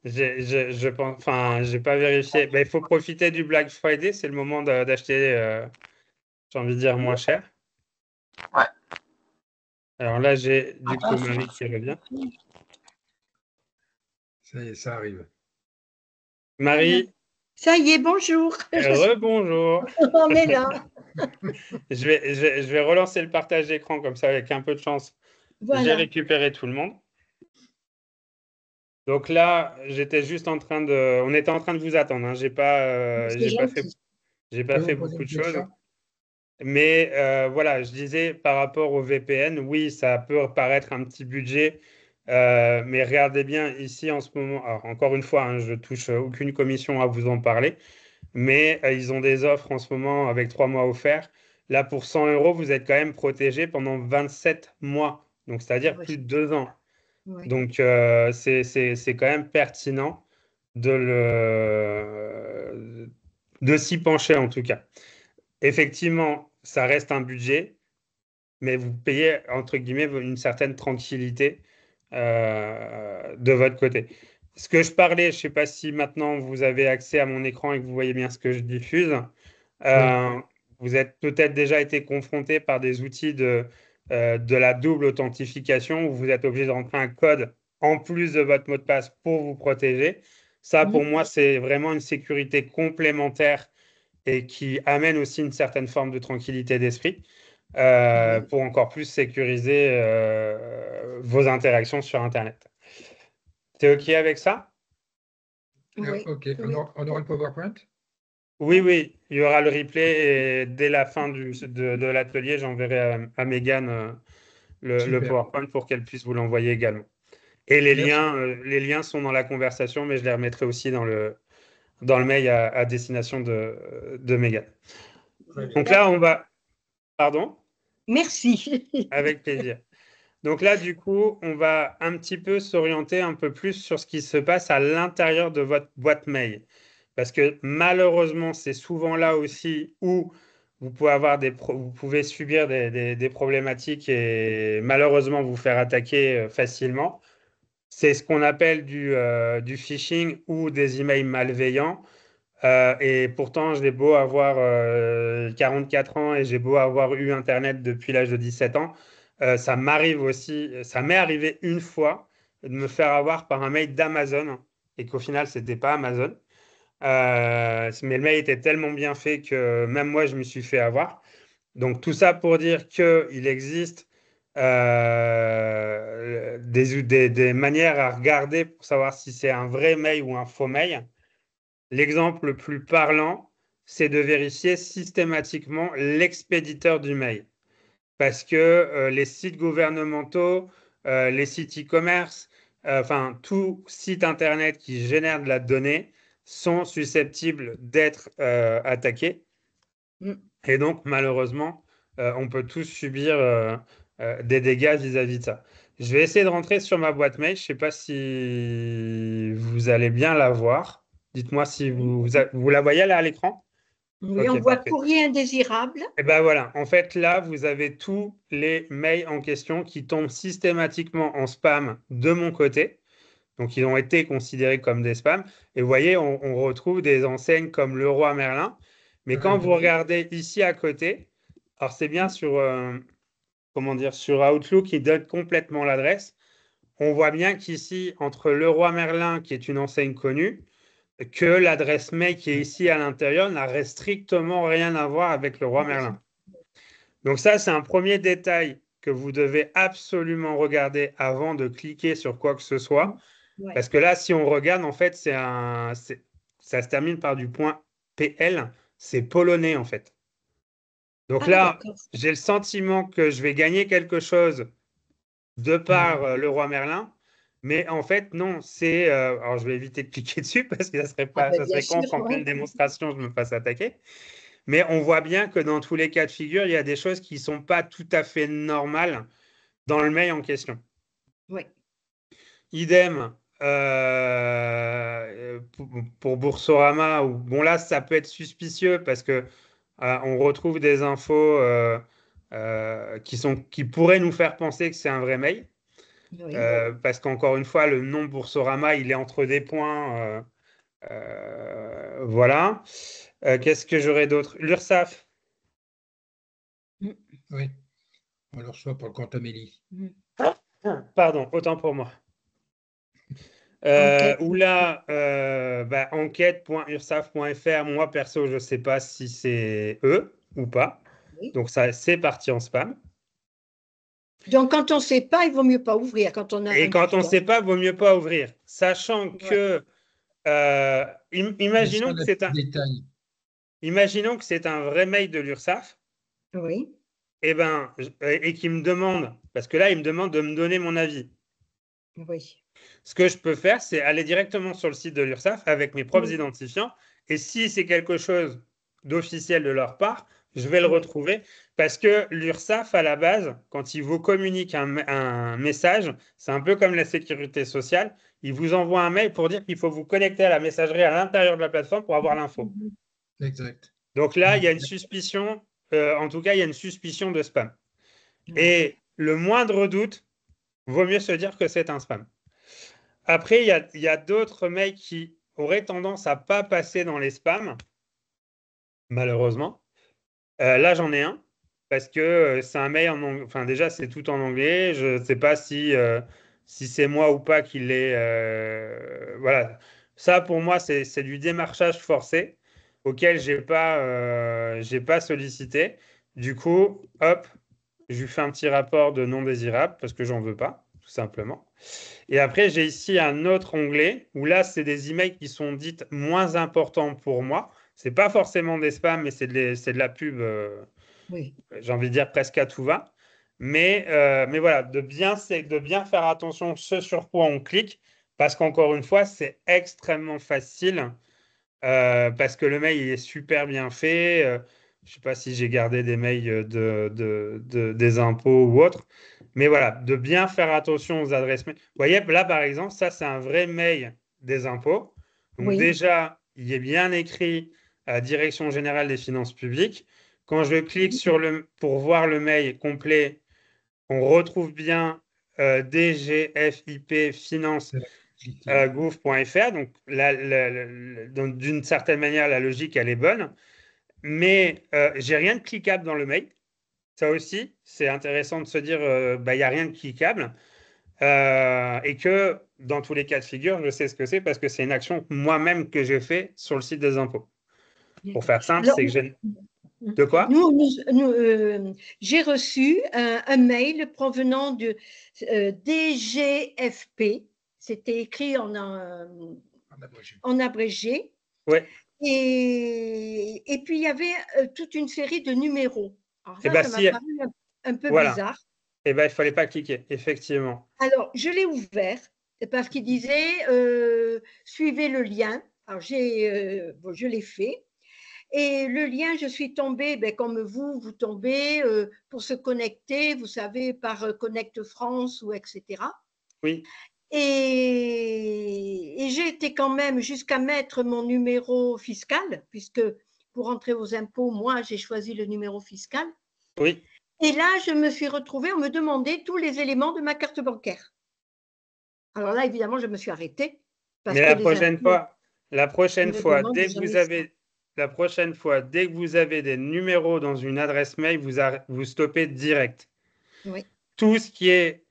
Je pense, enfin, j'ai pas vérifié. Ben, il faut profiter du Black Friday, c'est le moment d'acheter, j'ai envie de dire, moins cher. Ouais. Alors là, j'ai du coup Marie qui revient. Ça y est, ça arrive. Marie, Ça y est, bonjour. rebonjour. On est là. Je vais relancer le partage d'écran comme ça, avec un peu de chance. J'ai Voilà. récupéré tout le monde. Donc là, j'étais juste en train de. On était en train de vous attendre. Hein. J'ai pas fait beaucoup de choses. Mais voilà, je disais par rapport au VPN, oui, ça peut paraître un petit budget. Mais regardez bien ici en ce moment. Alors, encore une fois, hein, je touche aucune commission à vous en parler. Mais ils ont des offres en ce moment avec 3 mois offerts. Là, pour 100 €, vous êtes quand même protégé pendant 27 mois. Donc, c'est-à-dire plus de 2 ans. Oui. Donc, c'est quand même pertinent de s'y pencher en tout cas. Effectivement, ça reste un budget, mais vous payez, entre guillemets, une certaine tranquillité de votre côté. Ce que je parlais, je ne sais pas si maintenant vous avez accès à mon écran et que vous voyez bien ce que je diffuse. Vous êtes peut-être déjà été confronté par des outils de la double authentification où vous êtes obligé de rentrer un code en plus de votre mot de passe pour vous protéger. Ça, pour moi, c'est vraiment une sécurité complémentaire et qui amène aussi une certaine forme de tranquillité d'esprit pour encore plus sécuriser vos interactions sur Internet. T'es OK avec ça? Oui. Ok, on aura le PowerPoint? Oui, il y aura le replay et dès la fin de l'atelier, j'enverrai à Mégane le PowerPoint pour qu'elle puisse vous l'envoyer également. Et les liens sont dans la conversation, mais je les remettrai aussi dans le mail à destination de Mégane. Donc là, on va... Pardon? Merci. Avec plaisir. Donc là, du coup, on va un petit peu s'orienter un peu plus sur ce qui se passe à l'intérieur de votre boîte mail. Parce que malheureusement, c'est souvent là aussi où vous pouvez subir des problématiques et malheureusement vous faire attaquer facilement. C'est ce qu'on appelle du phishing ou des emails malveillants. Et pourtant, j'ai beau avoir 44 ans et j'ai beau avoir eu Internet depuis l'âge de 17 ans, ça m'est arrivé une fois de me faire avoir par un mail d'Amazon et qu'au final, ce n'était pas Amazon. Mais le mail était tellement bien fait que même moi, je me suis fait avoir. Donc, tout ça pour dire qu'il existe des manières à regarder pour savoir si c'est un vrai mail ou un faux mail. L'exemple le plus parlant, c'est de vérifier systématiquement l'expéditeur du mail. Parce que les sites gouvernementaux, les sites e-commerce, enfin, tout site Internet qui génère de la donnée sont susceptibles d'être attaqués. Et donc, malheureusement, on peut tous subir des dégâts vis-à-vis de ça. Je vais essayer de rentrer sur ma boîte mail. Je ne sais pas si vous allez bien la voir. Dites-moi si vous la voyez là à l'écran. Oui, Ok, on voit parfait. courrier indésirable. Et ben voilà, en fait là, vous avez tous les mails en question qui tombent systématiquement en spam de mon côté. Donc, ils ont été considérés comme des spams. Et vous voyez, on retrouve des enseignes comme Leroy Merlin. Mais quand vous regardez ici à côté, alors c'est bien sur Outlook, il donne complètement l'adresse. On voit bien qu'ici, entre Leroy Merlin, qui est une enseigne connue, que l'adresse mail qui est ici à l'intérieur n'a strictement rien à voir avec Leroy Merlin. Donc ça, c'est un premier détail que vous devez absolument regarder avant de cliquer sur quoi que ce soit. Parce que là, si on regarde, en fait, ça se termine par du point PL, c'est polonais en fait. Donc là, j'ai le sentiment que je vais gagner quelque chose de par Leroy Merlin, mais en fait, non, alors je vais éviter de cliquer dessus parce que ça serait con qu'en pleine démonstration, je me fasse attaquer. Mais on voit bien que dans tous les cas de figure, il y a des choses qui ne sont pas tout à fait normales dans le mail en question. Oui. Idem, pour Boursorama, bon là, ça peut être suspicieux parce que on retrouve des infos qui pourraient nous faire penser que c'est un vrai mail. Oui. Parce qu'encore une fois, le nom Boursorama, il est entre des points. Voilà. Qu'est-ce que j'aurais d'autre? L'URSSAF. Oui, on le reçoit pour le compte Amélie. Pardon, autant pour moi. Ou là, enquête.ursaf.fr, moi perso, je ne sais pas si c'est eux ou pas. Oui. Donc ça, c'est parti en spam. Donc, quand on ne sait pas, il vaut mieux pas ouvrir. Quand on a Et quand on ne sait pas, il vaut mieux pas ouvrir. Sachant que, imaginons que c'est un vrai mail de l'URSSAF. Oui. Et qu'il me demande, parce que là, il me demande de me donner mon avis. Oui. Ce que je peux faire, c'est aller directement sur le site de l'URSSAF avec mes propres identifiants. Et si c'est quelque chose d'officiel de leur part, je vais le retrouver. Parce que l'URSSAF, à la base, quand ils vous communiquent un message, c'est un peu comme la sécurité sociale. Ils vous envoient un mail pour dire qu'il faut vous connecter à la messagerie à l'intérieur de la plateforme pour avoir l'info. Exact. Donc là, il y a une suspicion, en tout cas, il y a une suspicion de spam. Et le moindre doute, vaut mieux se dire que c'est un spam. Après, il y a d'autres mails qui auraient tendance à ne pas passer dans les spams, malheureusement. Là, j'en ai un, parce que c'est un mail en anglais. Enfin, déjà, c'est tout en anglais. Je ne sais pas si c'est moi ou pas qui l'ai. Voilà. Ça, pour moi, c'est du démarchage forcé auquel je n'ai pas sollicité. Du coup, hop, je lui fais un petit rapport de non désirable parce que j'en veux pas, tout simplement. Et après, j'ai ici un autre onglet où là, c'est des emails qui sont dites moins importants pour moi. C'est pas forcément des spams, mais c'est de la pub, j'ai envie de dire presque à tout va. Mais voilà, de bien faire attention ce sur quoi on clique, parce qu'encore une fois, c'est extrêmement facile, parce que le mail il est super bien fait. Je ne sais pas si j'ai gardé des mails des impôts ou autres. Mais voilà, de bien faire attention aux adresses mail. Vous voyez, là, par exemple, ça, c'est un vrai mail des impôts. Donc déjà, il est bien écrit à Direction générale des finances publiques. Quand je clique pour voir le mail complet, on retrouve bien DGFIP Finance gouv.fr. Donc, d'une certaine manière, la logique, elle est bonne. Mais j'ai rien de cliquable dans le mail. Ça aussi, c'est intéressant de se dire, il n'y a rien de cliquable. Et que dans tous les cas de figure, je sais ce que c'est parce que c'est une action moi-même que j'ai fait sur le site des impôts. Pour faire simple, c'est que j'ai... De quoi? J'ai reçu un mail provenant de DGFP. C'était écrit en abrégé. Ouais. Et puis, il y avait toute une série de numéros. Alors ça m'a paru un peu bizarre. Eh bien, il ne fallait pas cliquer, effectivement. Alors, je l'ai ouvert parce qu'il disait suivez le lien. Alors, je l'ai fait. Et le lien, je suis tombée, comme vous tombez pour se connecter, vous savez, par Connect France ou etc. Oui. Et j'ai été quand même jusqu'à mettre mon numéro fiscal, puisque pour entrer aux impôts, moi, j'ai choisi le numéro fiscal. Oui. Et là, je me suis retrouvée, on me demandait tous les éléments de ma carte bancaire. Alors là, évidemment, je me suis arrêtée. Mais la prochaine fois, dès que vous avez des numéros dans une adresse mail, vous stoppez direct. Oui. Tout ce qui est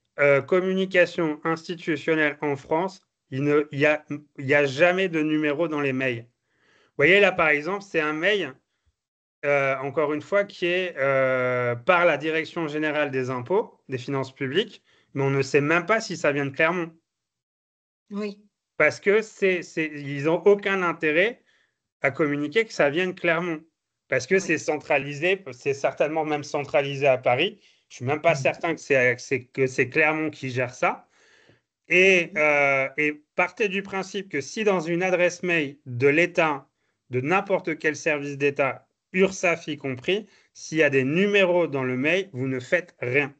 communication institutionnelle en France, il y a jamais de numéro dans les mails. Vous voyez là, par exemple, c'est un mail, encore une fois, qui est par la Direction générale des impôts, des finances publiques, mais on ne sait même pas si ça vient de Clermont. Oui. Parce que ils n'ont aucun intérêt à communiquer que ça vient de Clermont. Parce que c'est centralisé, c'est certainement même centralisé à Paris. Je ne suis même pas certain que c'est Clermont qui gère ça. Et partez du principe que si dans une adresse mail de l'État, de n'importe quel service d'État, URSSAF y compris, s'il y a des numéros dans le mail, vous ne faites rien.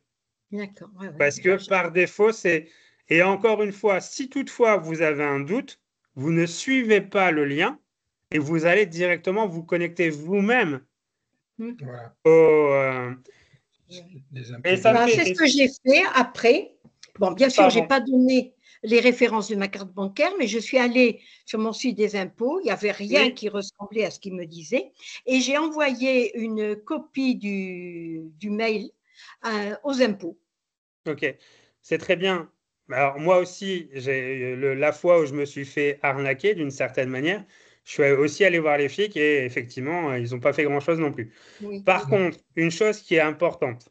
D'accord. Parce que par défaut, c'est... Et encore une fois, si toutefois vous avez un doute, vous ne suivez pas le lien et vous allez directement vous connecter vous-même Voilà. Et ça Voilà, fait... c'est ce que j'ai fait après. Bon, bien sûr, je n'ai Pardon. pas donné les références de ma carte bancaire, mais je suis allée sur mon site des impôts. Il n'y avait rien Oui. qui ressemblait à ce qu'il me disait. Et j'ai envoyé une copie du mail aux impôts. Ok, c'est très bien. Alors moi aussi, la fois où je me suis fait arnaquer d'une certaine manière, je suis aussi allé voir les flics et effectivement, ils n'ont pas fait grand-chose non plus. Oui. Par contre, une chose qui est importante,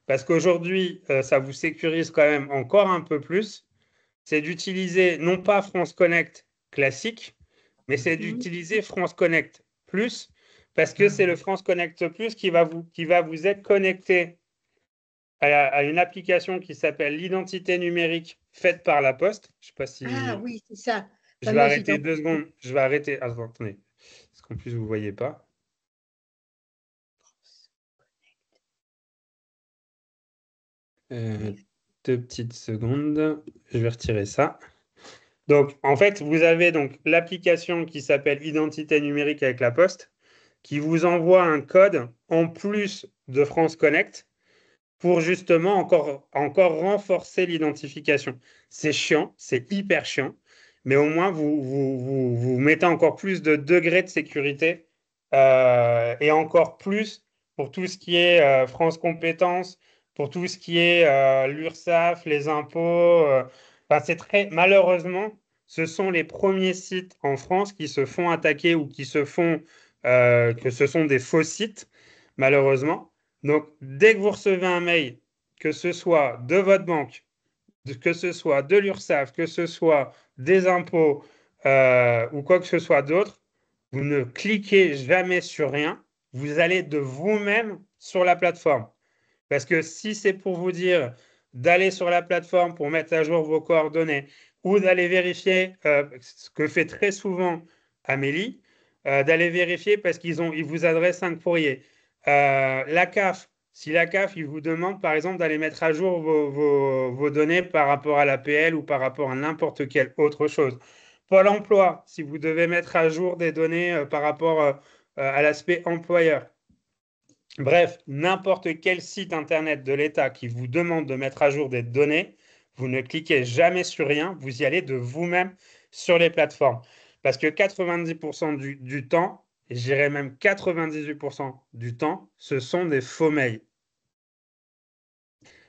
parce qu'aujourd'hui, ça vous sécurise quand même encore un peu plus, c'est d'utiliser non pas France Connect classique, mais c'est d'utiliser France Connect Plus, parce que c'est le France Connect Plus qui va vous être connecté à une application qui s'appelle l'identité numérique faite par la Poste. Je sais pas si... Ah oui, c'est ça. Je vais arrêter 2 secondes. Je vais arrêter. Attendez. Parce qu'en plus, vous ne voyez pas. Deux petites secondes. Je vais retirer ça. Donc, en fait, vous avez donc l'application qui s'appelle Identité numérique avec la Poste, qui vous envoie un code en plus de France Connect pour justement encore renforcer l'identification. C'est chiant, c'est hyper chiant, mais au moins vous mettez encore plus de degrés de sécurité et encore plus pour tout ce qui est France Compétences, pour tout ce qui est l'URSSAF, les impôts. Enfin, c'est très malheureusement, ce sont les premiers sites en France qui se font attaquer ou qui se font que ce sont des faux sites, malheureusement. Donc, dès que vous recevez un mail, que ce soit de votre banque, que ce soit de l'URSSAF, que ce soit des impôts ou quoi que ce soit d'autre, vous ne cliquez jamais sur rien. Vous allez de vous-même sur la plateforme. Parce que si c'est pour vous dire d'aller sur la plateforme pour mettre à jour vos coordonnées ou d'aller vérifier, ce que fait très souvent Amélie, d'aller vérifier parce ils vous adressent un courrier. La CAF, si la CAF, il vous demande par exemple d'aller mettre à jour vos données par rapport à l'APL ou par rapport à n'importe quelle autre chose. Pôle emploi, si vous devez mettre à jour des données par rapport à l'aspect employeur. Bref, n'importe quel site internet de l'État qui vous demande de mettre à jour des données, vous ne cliquez jamais sur rien, vous y allez de vous-même sur les plateformes. Parce que 90% du temps, et je dirais même 98% du temps, ce sont des faux mails.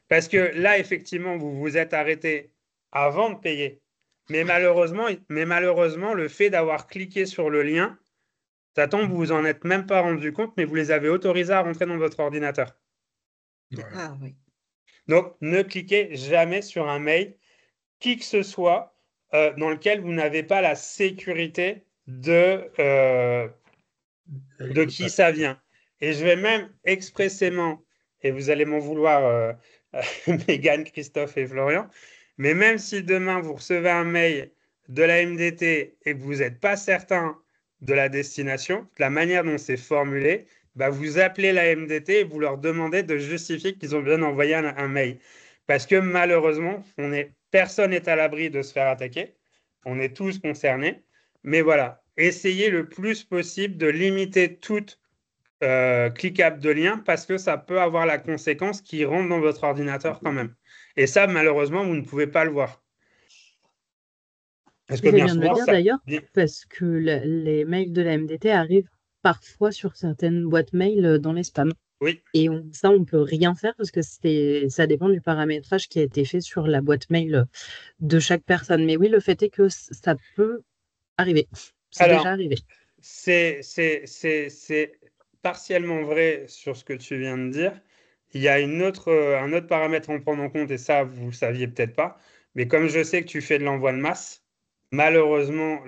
Parce que là, effectivement, vous vous êtes arrêté avant de payer. Mais malheureusement, le fait d'avoir cliqué sur le lien, ça tombe, vous vous en êtes même pas rendu compte, mais vous les avez autorisés à rentrer dans votre ordinateur. Ah oui. Donc, ne cliquez jamais sur un mail, qui que ce soit, dans lequel vous n'avez pas la sécurité de qui ça vient. Et je vais même expressément, et vous allez m'en vouloir, Mégane, Christophe et Florian, mais même si demain vous recevez un mail de la MDT et que vous n'êtes pas certain de la destination, de la manière dont c'est formulé, bah vous appelez la MDT et vous leur demandez de justifier qu'ils ont bien envoyé un mail. Parce que malheureusement, personne n'est à l'abri de se faire attaquer. On est tous concernés. Mais voilà, essayez le plus possible de limiter toute cliquable de lien parce que ça peut avoir la conséquence qui rentre dans votre ordinateur quand même. Et ça, malheureusement, vous ne pouvez pas le voir. Parce que bien de le dire d'ailleurs, parce que les mails de la MDT arrivent parfois sur certaines boîtes mail dans les spams. Oui. Et ça, on ne peut rien faire parce que ça dépend du paramétrage qui a été fait sur la boîte mail de chaque personne. Mais oui, le fait est que ça peut arriver. C'est déjà arrivé. C'est partiellement vrai sur ce que tu viens de dire. Il y a un autre paramètre à prendre en compte, et ça, vous ne saviez peut-être pas. Mais comme je sais que tu fais de l'envoi de masse, malheureusement,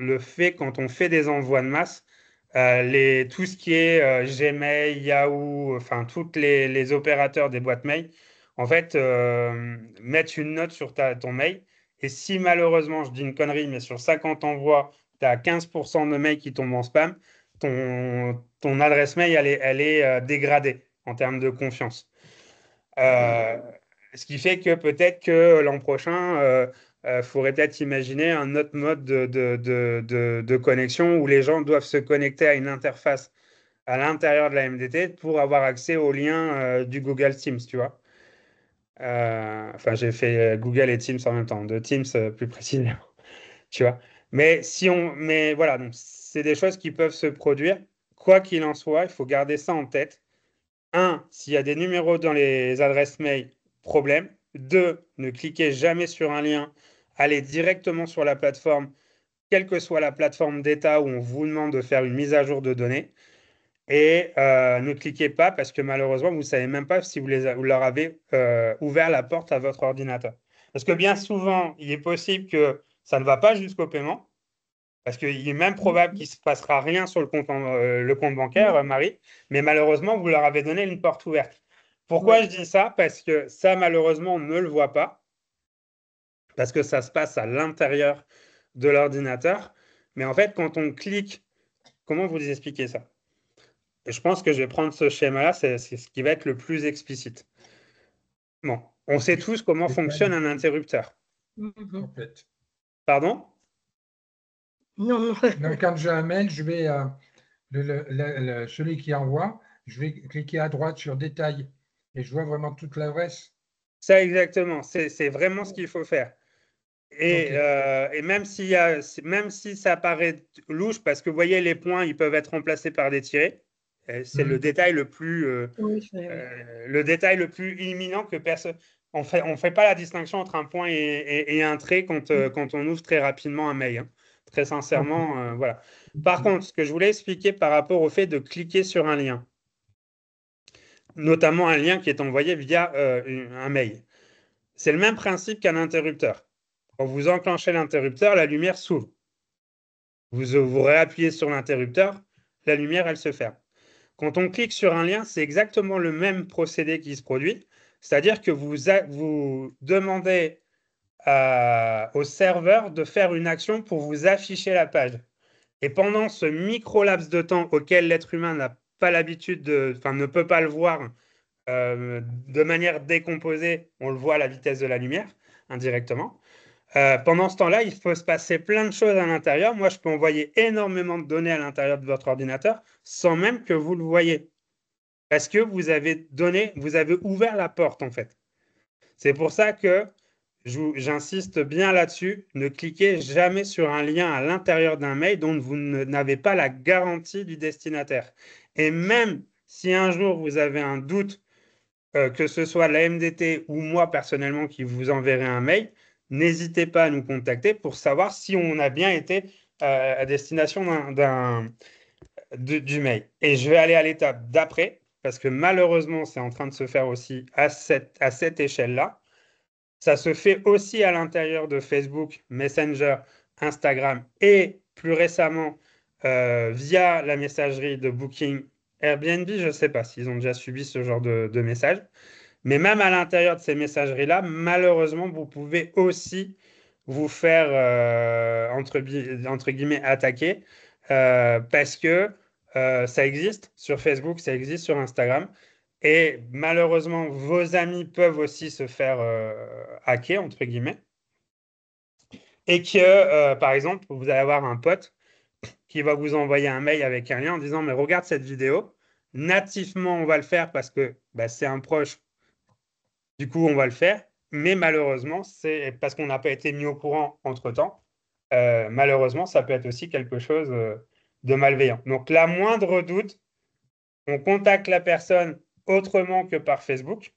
quand on fait des envois de masse, tout ce qui est Gmail, Yahoo, enfin, tous les opérateurs des boîtes mail, en fait, mettent une note sur ton mail. Et si malheureusement, je dis une connerie, mais sur 50 envois, tu as 15% de mails qui tombent en spam, ton adresse mail, elle est dégradée en termes de confiance. Ce qui fait que peut-être que l'an prochain, faudrait peut-être imaginer un autre mode de connexion où les gens doivent se connecter à une interface à l'intérieur de la MDT pour avoir accès aux liens du Google Teams, tu vois. Enfin, j'ai fait Google et Teams en même temps, de Teams plus précisément, tu vois. Mais voilà, donc c'est des choses qui peuvent se produire. Quoi qu'il en soit, il faut garder ça en tête. Un, s'il y a des numéros dans les adresses mail, problème. Deux, ne cliquez jamais sur un lien. Allez directement sur la plateforme, quelle que soit la plateforme d'État où on vous demande de faire une mise à jour de données. Et ne cliquez pas parce que malheureusement, vous ne savez même pas si vous leur avez ouvert la porte à votre ordinateur. Parce que bien souvent, il est possible que ça ne va pas jusqu'au paiement. Parce qu'il est même probable qu'il ne se passera rien sur le compte bancaire, Marie, mais malheureusement, vous leur avez donné une porte ouverte. Pourquoi je dis ça? Parce que ça, malheureusement, on ne le voit pas, parce que ça se passe à l'intérieur de l'ordinateur. Mais en fait, quand on clique, comment vous expliquer ça? Et je pense que je vais prendre ce schéma-là, c'est ce qui va être le plus explicite. Bon, on sait tous comment fonctionne un interrupteur. En fait. Pardon? Non. Donc, quand j'ai un mail, je vais celui qui envoie, je vais cliquer à droite sur détail et je vois vraiment toute l'adresse. Ça, exactement. C'est vraiment ce qu'il faut faire. Et même si ça paraît louche, parce que vous voyez, les points, ils peuvent être remplacés par des tirets. C'est le détail le plus imminent que personne. On fait pas la distinction entre un point et un trait quand on ouvre très rapidement un mail, hein. Très sincèrement, voilà. Par contre, ce que je voulais expliquer par rapport au fait de cliquer sur un lien, notamment un lien qui est envoyé via un mail, c'est le même principe qu'un interrupteur. Quand vous enclenchez l'interrupteur, la lumière s'ouvre. Vous réappuyez sur l'interrupteur, la lumière, elle se ferme. Quand on clique sur un lien, c'est exactement le même procédé qui se produit. C'est-à-dire que vous demandez au serveur de faire une action pour vous afficher la page. Et pendant ce micro-laps de temps auquel l'être humain n'a pas l'habitude ne peut pas le voir de manière décomposée, on le voit à la vitesse de la lumière, indirectement. Pendant ce temps-là, il peut se passer plein de choses à l'intérieur. Moi, je peux envoyer énormément de données à l'intérieur de votre ordinateur sans même que vous le voyez. Parce que vous avez ouvert la porte, en fait. C'est pour ça que j'insiste bien là-dessus. Ne cliquez jamais sur un lien à l'intérieur d'un mail dont vous n'avez pas la garantie du destinataire. Et même si un jour vous avez un doute, que ce soit la MDT ou moi personnellement qui vous enverrai un mail, n'hésitez pas à nous contacter pour savoir si on a bien été à destination du mail. Et je vais aller à l'étape d'après, parce que malheureusement, c'est en train de se faire aussi à cette échelle-là. Ça se fait aussi à l'intérieur de Facebook, Messenger, Instagram et plus récemment via la messagerie de Booking Airbnb. Je ne sais pas s'ils ont déjà subi ce genre de message. Mais même à l'intérieur de ces messageries-là, malheureusement, vous pouvez aussi vous faire, entre guillemets, attaquer parce que ça existe sur Facebook, ça existe sur Instagram. Et malheureusement, vos amis peuvent aussi se faire hacker, entre guillemets. Et que, par exemple, vous allez avoir un pote qui va vous envoyer un mail avec un lien en disant, mais regarde cette vidéo. Nativement, on va le faire parce que c'est un proche. Du coup, on va le faire. Mais malheureusement, c'est parce qu'on n'a pas été mis au courant entre-temps. Malheureusement, ça peut être aussi quelque chose de malveillant. Donc, la moindre doute, on contacte la personne autrement que par Facebook.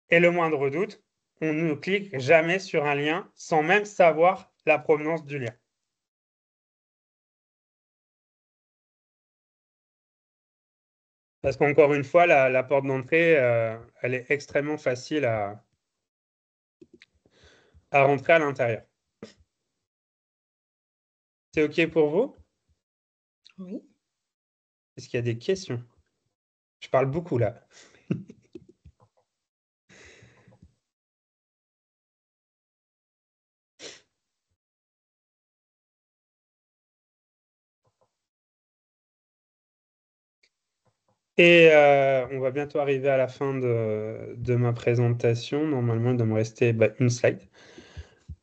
Et le moindre doute, on ne clique jamais sur un lien sans même savoir la provenance du lien. Parce qu'encore une fois, la porte d'entrée, elle est extrêmement facile à rentrer à l'intérieur. C'est OK pour vous? Oui. Est-ce qu'il y a des questions? Je parle beaucoup là. Et on va bientôt arriver à la fin de ma présentation. Normalement, il doit me rester une slide.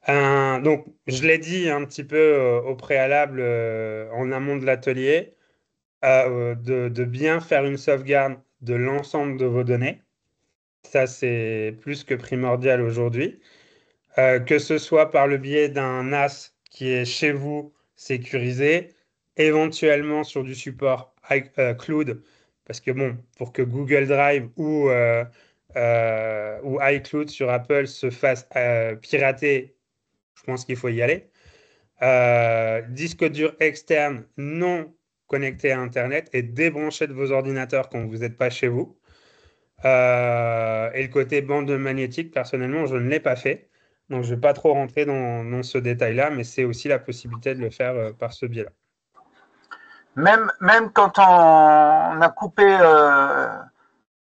Donc, je l'ai dit un petit peu au préalable en amont de l'atelier, de bien faire une sauvegarde de l'ensemble de vos données. Ça, c'est plus que primordial aujourd'hui. Que ce soit par le biais d'un NAS qui est chez vous sécurisé, éventuellement sur du support Cloud, parce que bon, pour que Google Drive ou iCloud sur Apple se fasse pirater, je pense qu'il faut y aller. Disque dur externe non connecté à Internet et débranché de vos ordinateurs quand vous n'êtes pas chez vous. Et le côté bande magnétique, personnellement, je ne l'ai pas fait. Donc, je ne vais pas trop rentrer dans ce détail-là, mais c'est aussi la possibilité de le faire par ce biais-là. Même quand on a coupé,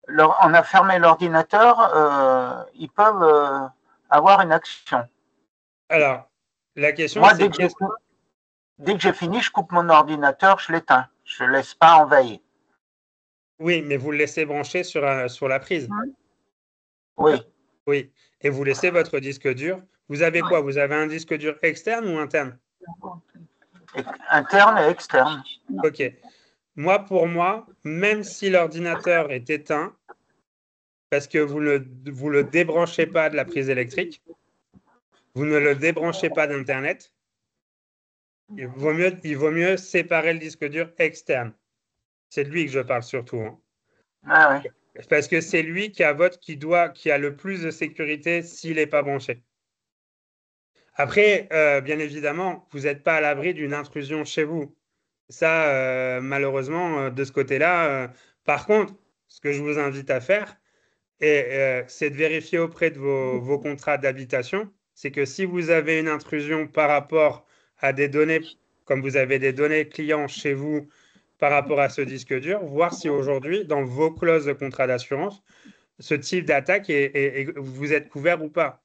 on a fermé l'ordinateur, ils peuvent avoir une action. Alors, la question, moi, c'est dès que j'ai fini, je coupe mon ordinateur, je l'éteins. Je ne le laisse pas envahir. Oui, mais vous le laissez brancher sur la prise. Oui. Oui, et vous laissez votre disque dur. Vous avez quoi? Vous avez un disque dur externe ou interne? Interne et externe. Ok. Pour moi, même si l'ordinateur est éteint, parce que vous le débranchez pas de la prise électrique, vous ne le débranchez pas d'Internet, il vaut mieux séparer le disque dur externe. C'est de lui que je parle surtout. Hein. Ah oui. Parce que c'est lui qui a le plus de sécurité s'il n'est pas branché. Après, bien évidemment, vous n'êtes pas à l'abri d'une intrusion chez vous. Ça, malheureusement, de ce côté-là. Par contre, ce que je vous invite à faire, c'est de vérifier auprès de vos contrats d'habitation. C'est que si vous avez une intrusion par rapport à des données, comme vous avez des données clients chez vous par rapport à ce disque dur, voir si aujourd'hui, dans vos clauses de contrat d'assurance, ce type d'attaque, vous êtes couvert ou pas.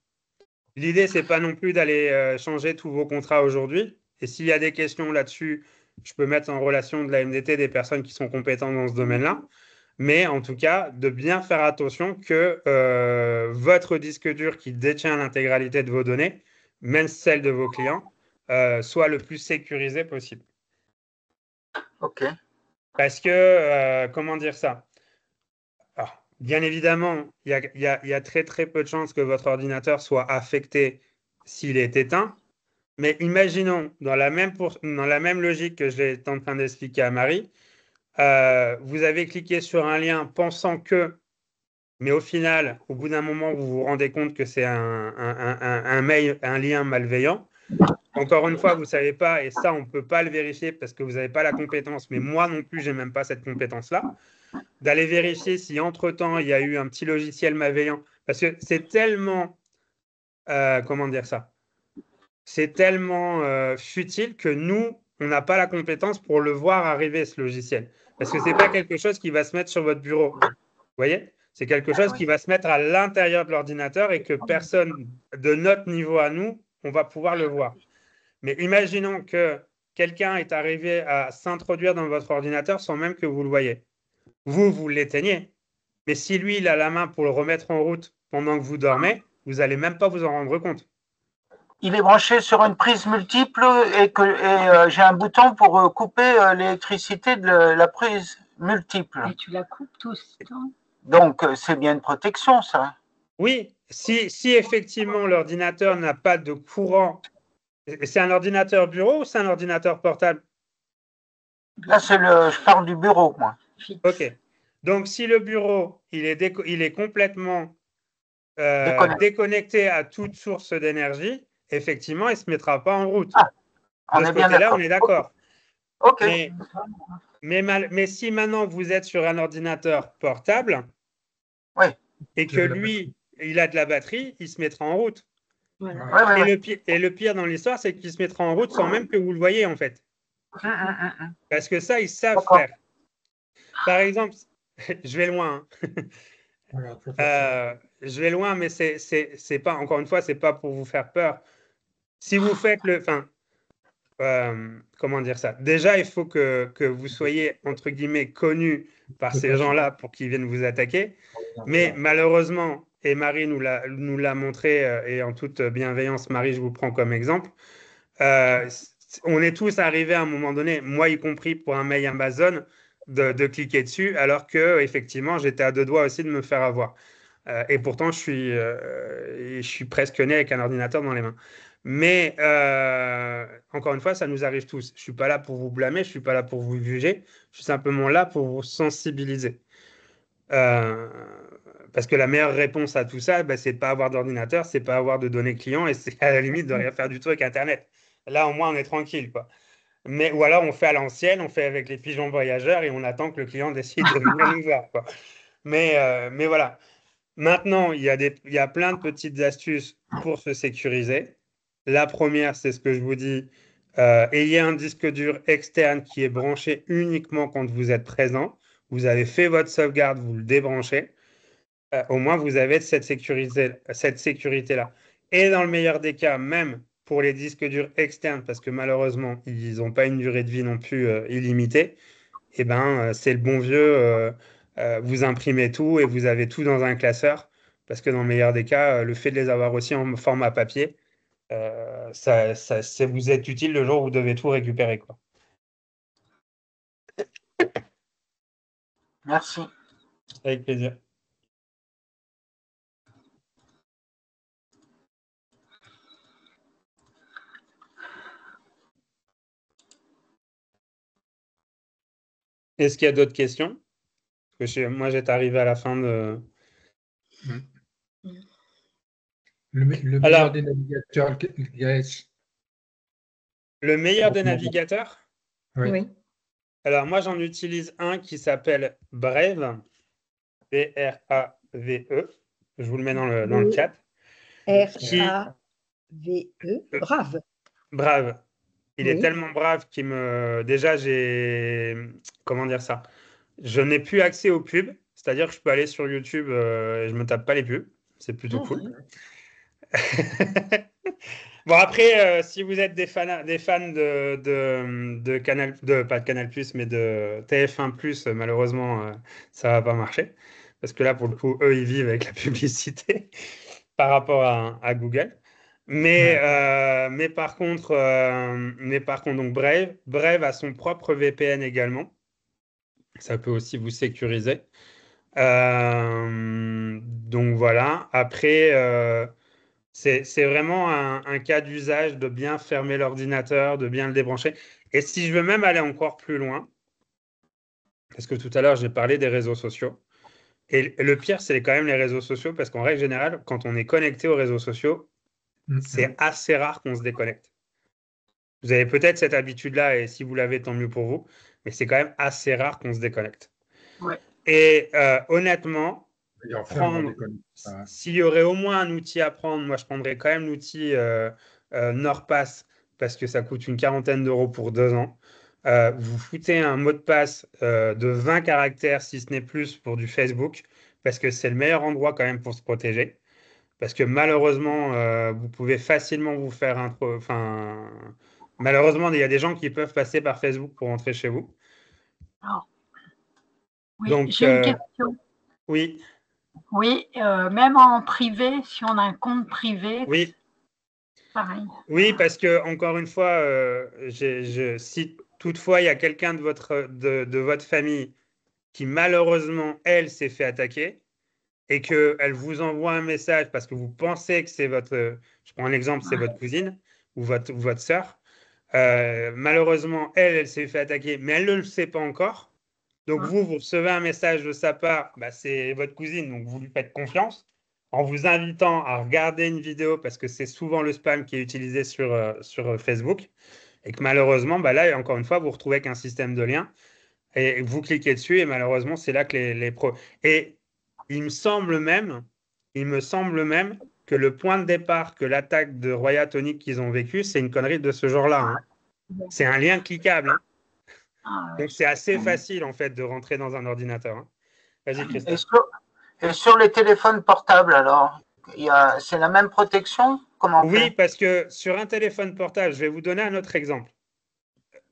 L'idée, c'est pas non plus d'aller changer tous vos contrats aujourd'hui. Et s'il y a des questions là-dessus, je peux mettre en relation de la MDT des personnes qui sont compétentes dans ce domaine-là. Mais en tout cas, de bien faire attention que votre disque dur qui détient l'intégralité de vos données, même celles de vos clients, soit le plus sécurisé possible. OK. Parce que, comment dire ça? Alors, bien évidemment, il y a très très peu de chances que votre ordinateur soit affecté s'il est éteint. Mais imaginons, dans la même logique que j'étais en train d'expliquer à Marie, vous avez cliqué sur un lien pensant que, mais au final, au bout d'un moment, vous vous rendez compte que c'est un mail, un lien malveillant. Encore une fois, vous ne savez pas, et ça, on ne peut pas le vérifier parce que vous n'avez pas la compétence, mais moi non plus, je n'ai même pas cette compétence-là, d'aller vérifier si entre-temps, il y a eu un petit logiciel malveillant. Parce que c'est tellement, comment dire ça? C'est tellement futile que nous, on n'a pas la compétence pour le voir arriver, ce logiciel. Parce que ce n'est pas quelque chose qui va se mettre sur votre bureau. Vous voyez? C'est quelque chose qui va se mettre à l'intérieur de l'ordinateur et que personne de notre niveau à nous, on va pouvoir le voir. Mais imaginons que quelqu'un est arrivé à s'introduire dans votre ordinateur sans même que vous le voyez. Vous l'éteignez. Mais si lui, il a la main pour le remettre en route pendant que vous dormez, vous n'allez même pas vous en rendre compte. Il est branché sur une prise multiple et j'ai un bouton pour couper l'électricité de la prise multiple. Et tu la coupes tout ce temps. Donc, c'est bien une protection, ça. Oui, si effectivement l'ordinateur n'a pas de courant, c'est un ordinateur bureau ou c'est un ordinateur portable? Là, je parle du bureau, moi. Ok. Donc, si le bureau, il est complètement déconnecté à toute source d'énergie, effectivement, il ne se mettra pas en route. De ce côté-là, on est d'accord. Ok. Mais si maintenant vous êtes sur un ordinateur portable et que lui, il a de la batterie, il se mettra en route. Voilà. Et le pire dans l'histoire, c'est qu'il se mettra en route sans même que vous le voyez, en fait. Parce que ça, ils savent faire. Par exemple, je vais loin. Je vais loin, mais c'est pas, encore une fois, c'est pas pour vous faire peur. Si vous faites comment dire ça? Déjà, il faut que vous soyez, entre guillemets, connu par ces gens-là pour qu'ils viennent vous attaquer. Mais malheureusement, et Marie nous l'a montré, et en toute bienveillance, Marie, je vous prends comme exemple, on est tous arrivés à un moment donné, moi y compris pour un mail Amazon, de cliquer dessus, alors que effectivement, j'étais à deux doigts aussi de me faire avoir. Et pourtant, je suis presque né avec un ordinateur dans les mains. Mais encore une fois, ça nous arrive tous. Je ne suis pas là pour vous blâmer, je ne suis pas là pour vous juger, je suis simplement là pour vous sensibiliser. Parce que la meilleure réponse à tout ça, bah, c'est pas avoir d'ordinateur, c'est pas avoir de données clients et c'est à la limite de rien faire du tout avec Internet. Là, au moins, on est tranquille, quoi. Mais, ou alors, on fait à l'ancienne, on fait avec les pigeons voyageurs et on attend que le client décide de venir nous voir, quoi. Mais voilà. Maintenant, il y a plein de petites astuces pour se sécuriser. La première, c'est ce que je vous dis. Ayez un disque dur externe qui est branché uniquement quand vous êtes présent. Vous avez fait votre sauvegarde, vous le débranchez. Au moins, vous avez cette sécurité-là. Et dans le meilleur des cas, même pour les disques durs externes, parce que malheureusement, ils n'ont pas une durée de vie non plus illimitée, eh ben, c'est le bon vieux, vous imprimez tout et vous avez tout dans un classeur, parce que dans le meilleur des cas, le fait de les avoir aussi en format papier, ça vous est utile le jour où vous devez tout récupérer, quoi. Merci. Avec plaisir. Est-ce qu'il y a d'autres questions? Parce que moi, j'étais arrivé à la fin de... Le meilleur des navigateurs, Gaël. Le meilleur des navigateurs? Oui. Alors, moi, j'en utilise un qui s'appelle Brave, B-R-A-V-E. Je vous le mets dans le chat. R-A-V-E, brave. Brave. Il est tellement brave qu'il me... Déjà, comment dire ça? Je n'ai plus accès aux pubs. C'est-à-dire que je peux aller sur YouTube et je ne me tape pas les pubs. C'est plutôt cool. Bon, après, si vous êtes des fans de Canal, pas de Canal+, mais de TF1+, malheureusement, ça ne va pas marcher. Parce que là, pour le coup, eux, ils vivent avec la publicité par rapport à Google. Mais par contre, donc Brave a son propre VPN également. Ça peut aussi vous sécuriser. Donc voilà. Après, c'est vraiment un cas d'usage de bien fermer l'ordinateur, de bien le débrancher. Et si je veux même aller encore plus loin, parce que tout à l'heure, j'ai parlé des réseaux sociaux. Et le pire, c'est quand même les réseaux sociaux, parce qu'en règle générale, quand on est connecté aux réseaux sociaux, c'est assez rare qu'on se déconnecte. Vous avez peut-être cette habitude-là, et si vous l'avez, tant mieux pour vous, mais c'est quand même assez rare qu'on se déconnecte. Ouais. Et honnêtement, s'il y aurait au moins un outil à prendre, moi je prendrais quand même l'outil NordPass, parce que ça coûte une quarantaine d'euros pour 2 ans. Vous foutez un mot de passe de 20 caractères, si ce n'est plus, pour du Facebook, parce que c'est le meilleur endroit quand même pour se protéger. Parce que malheureusement, vous pouvez facilement vous faire malheureusement, il y a des gens qui peuvent passer par Facebook pour entrer chez vous. Oh. Oui, donc, j'ai une question. Oui. Oui, même en privé, si on a un compte privé, oui. Pareil. Oui, parce que encore une fois, si toutefois il y a quelqu'un de votre famille qui malheureusement, elle, s'est fait attaquer et qu'elle vous envoie un message parce que vous pensez que c'est je prends un exemple, c'est votre cousine ou votre sœur, malheureusement, elle s'est fait attaquer, mais elle ne le sait pas encore. Donc vous recevez un message de sa part, bah, c'est votre cousine, donc vous lui faites confiance en vous invitant à regarder une vidéo parce que c'est souvent le spam qui est utilisé sur Facebook et que malheureusement, bah là, encore une fois, vous vous retrouvez avec un système de liens et vous cliquez dessus et malheureusement, c'est là que les pros... Et il me semble même que le point de départ que l'attaque de Roya Tonic qu'ils ont vécu, c'est une connerie de ce genre-là. Hein. C'est un lien cliquable. Hein. Donc, c'est assez facile, en fait, de rentrer dans un ordinateur. Hein. Vas-y, Christophe. Et sur les téléphones portables, alors, c'est la même protection? Comment Oui, parce que sur un téléphone portable, je vais vous donner un autre exemple.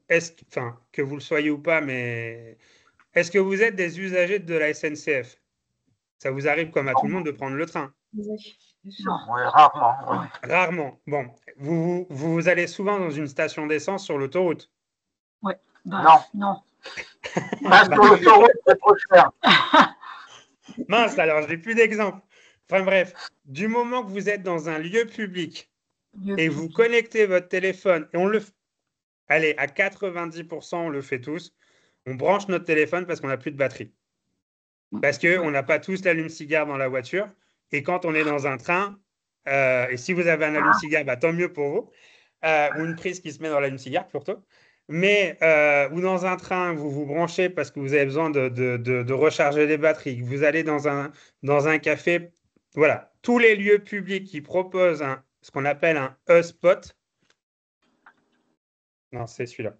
que vous le soyez ou pas, mais est-ce que vous êtes des usagers de la SNCF? Ça vous arrive comme à tout le monde de prendre le train? Oui, rarement. Oui. Rarement. Bon, vous allez souvent dans une station d'essence sur l'autoroute? Oui. Non. Sur l'autoroute, c'est trop cher. Mince, alors je n'ai plus d'exemple. Enfin bref, du moment que vous êtes dans un lieu public et vous connectez votre téléphone, et on le fait, allez, à 90%, on le fait tous, on branche notre téléphone parce qu'on n'a plus de batterie. Parce qu'on n'a pas tous l'allume-cigare dans la voiture. Et quand on est dans un train, et si vous avez un allume-cigare, bah, tant mieux pour vous, ou une prise qui se met dans l'allume-cigare plutôt. Mais ou dans un train, vous vous branchez parce que vous avez besoin de recharger les batteries, vous allez dans un café, voilà, tous les lieux publics qui proposent ce qu'on appelle un hotspot. Non, c'est celui-là.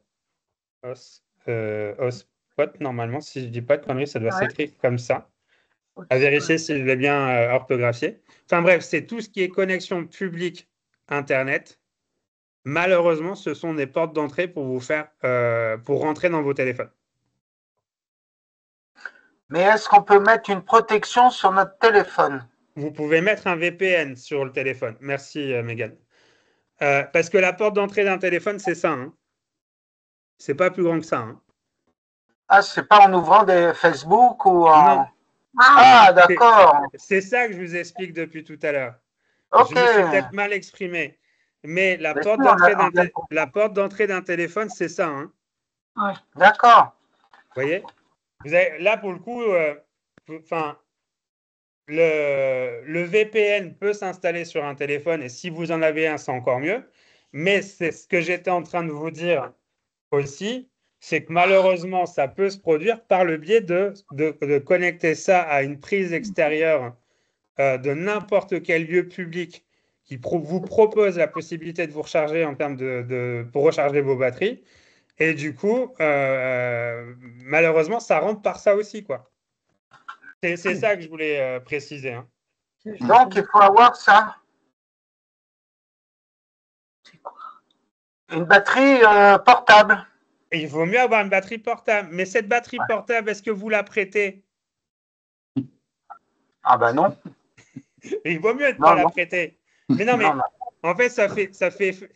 Hotspot, normalement, si je ne dis pas de conneries, ça doit s'écrire comme ça. À vérifier si je l'ai bien orthographié. Enfin bref, c'est tout ce qui est connexion publique Internet. Malheureusement, ce sont des portes d'entrée pour pour rentrer dans vos téléphones. Mais est-ce qu'on peut mettre une protection sur notre téléphone? Vous pouvez mettre un VPN sur le téléphone. Merci, Megan. Parce que la porte d'entrée d'un téléphone, c'est ça. Hein. C'est pas plus grand que ça. Hein. Ah, c'est pas en ouvrant des Facebook ou en... Non. Ah, d'accord. C'est ça que je vous explique depuis tout à l'heure. Okay. Je me suis peut-être mal exprimé. Mais la porte d'entrée d'un téléphone, c'est ça. Hein. Ouais. D'accord. Vous voyez, là, pour le coup, le VPN peut s'installer sur un téléphone et si vous en avez un, c'est encore mieux. Mais c'est ce que j'étais en train de vous dire aussi, c'est que malheureusement, ça peut se produire par le biais de connecter ça à une prise extérieure de n'importe quel lieu public qui vous propose la possibilité de vous recharger en termes pour recharger vos batteries. Et du coup, malheureusement, ça rentre par ça aussi, quoi. C'est ça que je voulais préciser. Hein. Donc, il faut avoir ça. Une batterie portable. Et il vaut mieux avoir une batterie portable. Mais cette batterie portable, est-ce que vous la prêtez? Ah ben non. Il vaut mieux ne pas la prêter. Mais non, mais en fait,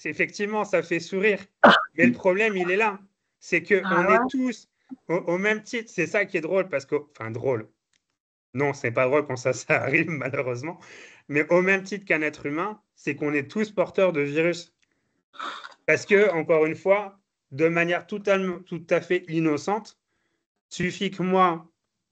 effectivement, ça fait sourire. Mais le problème, il est là. C'est qu'on est tous au même titre. C'est ça qui est drôle parce que, enfin, drôle. Non, c'est pas drôle quand ça arrive, malheureusement. Mais au même titre qu'un être humain, c'est qu'on est tous porteurs de virus. Parce que, encore une fois, de manière tout à fait innocente, suffit que moi,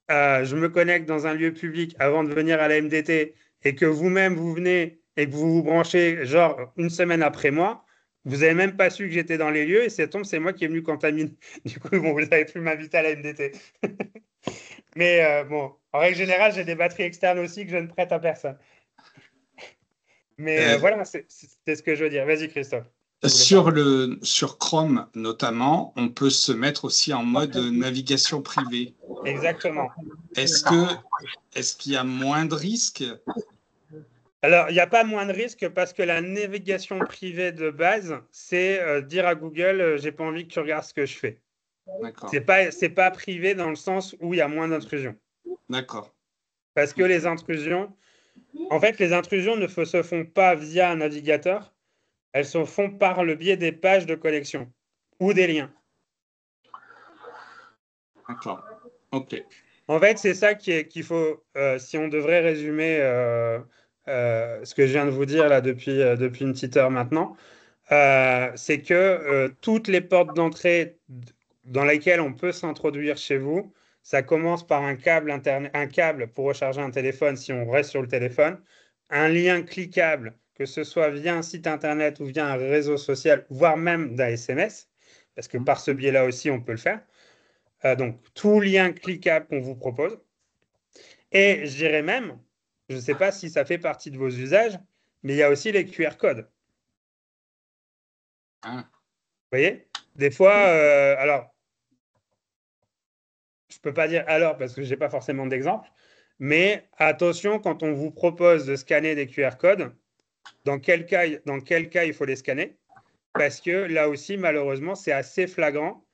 je me connecte dans un lieu public avant de venir à la MDT et que vous-même, vous venez et que vous vous branchez genre une semaine après moi, vous n'avez même pas su que j'étais dans les lieux et c'est moi qui est venu contaminer. Du coup, bon, vous avez pu m'inviter à la MDT. Mais bon, en règle générale, j'ai des batteries externes aussi que je ne prête à personne. Mais voilà, c'est ce que je veux dire. Vas-y, Christophe. Sur Chrome, notamment, on peut se mettre aussi en mode navigation privée. Exactement. Est-ce qu'il y a moins de risques? Alors, il n'y a pas moins de risques parce que la navigation privée de base, c'est dire à Google, j'ai pas envie que tu regardes ce que je fais. C'est pas privé dans le sens où il y a moins d'intrusions. D'accord. Parce que les intrusions ne se font pas via un navigateur, elles se font par le biais des pages de connexion ou des liens. D'accord. Ok. En fait, c'est ça qu'il faut, si on devrait résumer ce que je viens de vous dire là depuis une petite heure maintenant, c'est que toutes les portes d'entrée dans lesquelles on peut s'introduire chez vous, ça commence par un câble pour recharger un téléphone si on reste sur le téléphone, un lien cliquable, que ce soit via un site internet ou via un réseau social, voire même d'un SMS, parce que par ce biais-là aussi, on peut le faire. Donc, tout lien cliquable qu'on vous propose. Et je dirais même, je ne sais pas si ça fait partie de vos usages, mais il y a aussi les QR codes. Vous voyez? Des fois, alors, je ne peux pas dire alors parce que je n'ai pas forcément d'exemple, mais attention quand on vous propose de scanner des QR codes, dans quel cas il faut les scanner parce que là aussi, malheureusement, c'est assez flagrant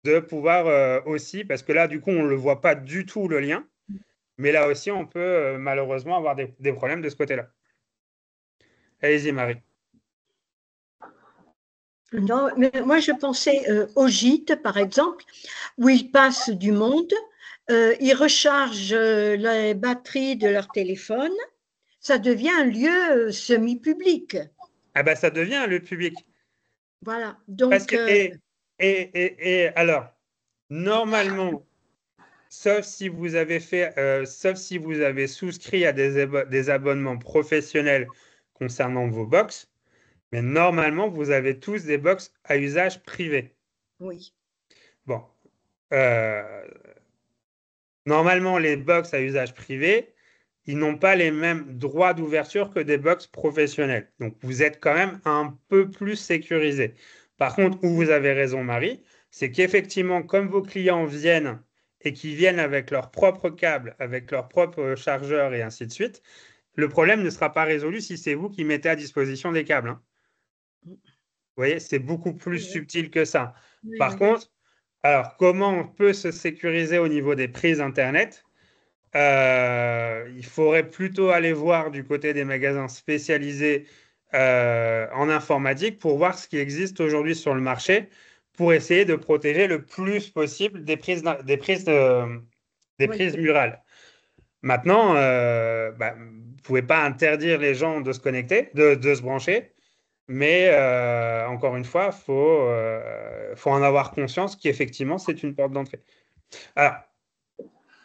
de pouvoir aussi, parce que là, du coup, on ne le voit pas du tout, le lien, mais là aussi, on peut malheureusement avoir des problèmes de ce côté-là. Allez-y, Marie. Non, mais moi, je pensais au gîte, par exemple, où ils passent du monde, ils rechargent les batteries de leur téléphone, ça devient un lieu semi-public. Ah ben, ça devient un lieu public. Voilà. Parce Donc, que, et alors, normalement, sauf si vous avez souscrit à des abonnements professionnels concernant vos box, mais normalement, vous avez tous des box à usage privé. oui. Bon. Normalement, les box à usage privé, ils n'ont pas les mêmes droits d'ouverture que des box professionnels. Donc, vous êtes quand même un peu plus sécurisé. Par contre, où vous avez raison, Marie, c'est qu'effectivement, comme vos clients viennent et qui viennent avec leur propre câble, avec leur propre chargeur et ainsi de suite, le problème ne sera pas résolu si c'est vous qui mettez à disposition des câbles, hein. Vous voyez, c'est beaucoup plus subtil que ça. Oui, Par contre, alors, comment on peut se sécuriser au niveau des prises Internet? Il faudrait plutôt aller voir du côté des magasins spécialisés en informatique pour voir ce qui existe aujourd'hui sur le marché pour essayer de protéger le plus possible des prises murales. Maintenant, vous ne pouvez pas interdire les gens de se connecter, de se brancher, mais encore une fois, faut en avoir conscience qu'effectivement, c'est une porte d'entrée. Alors,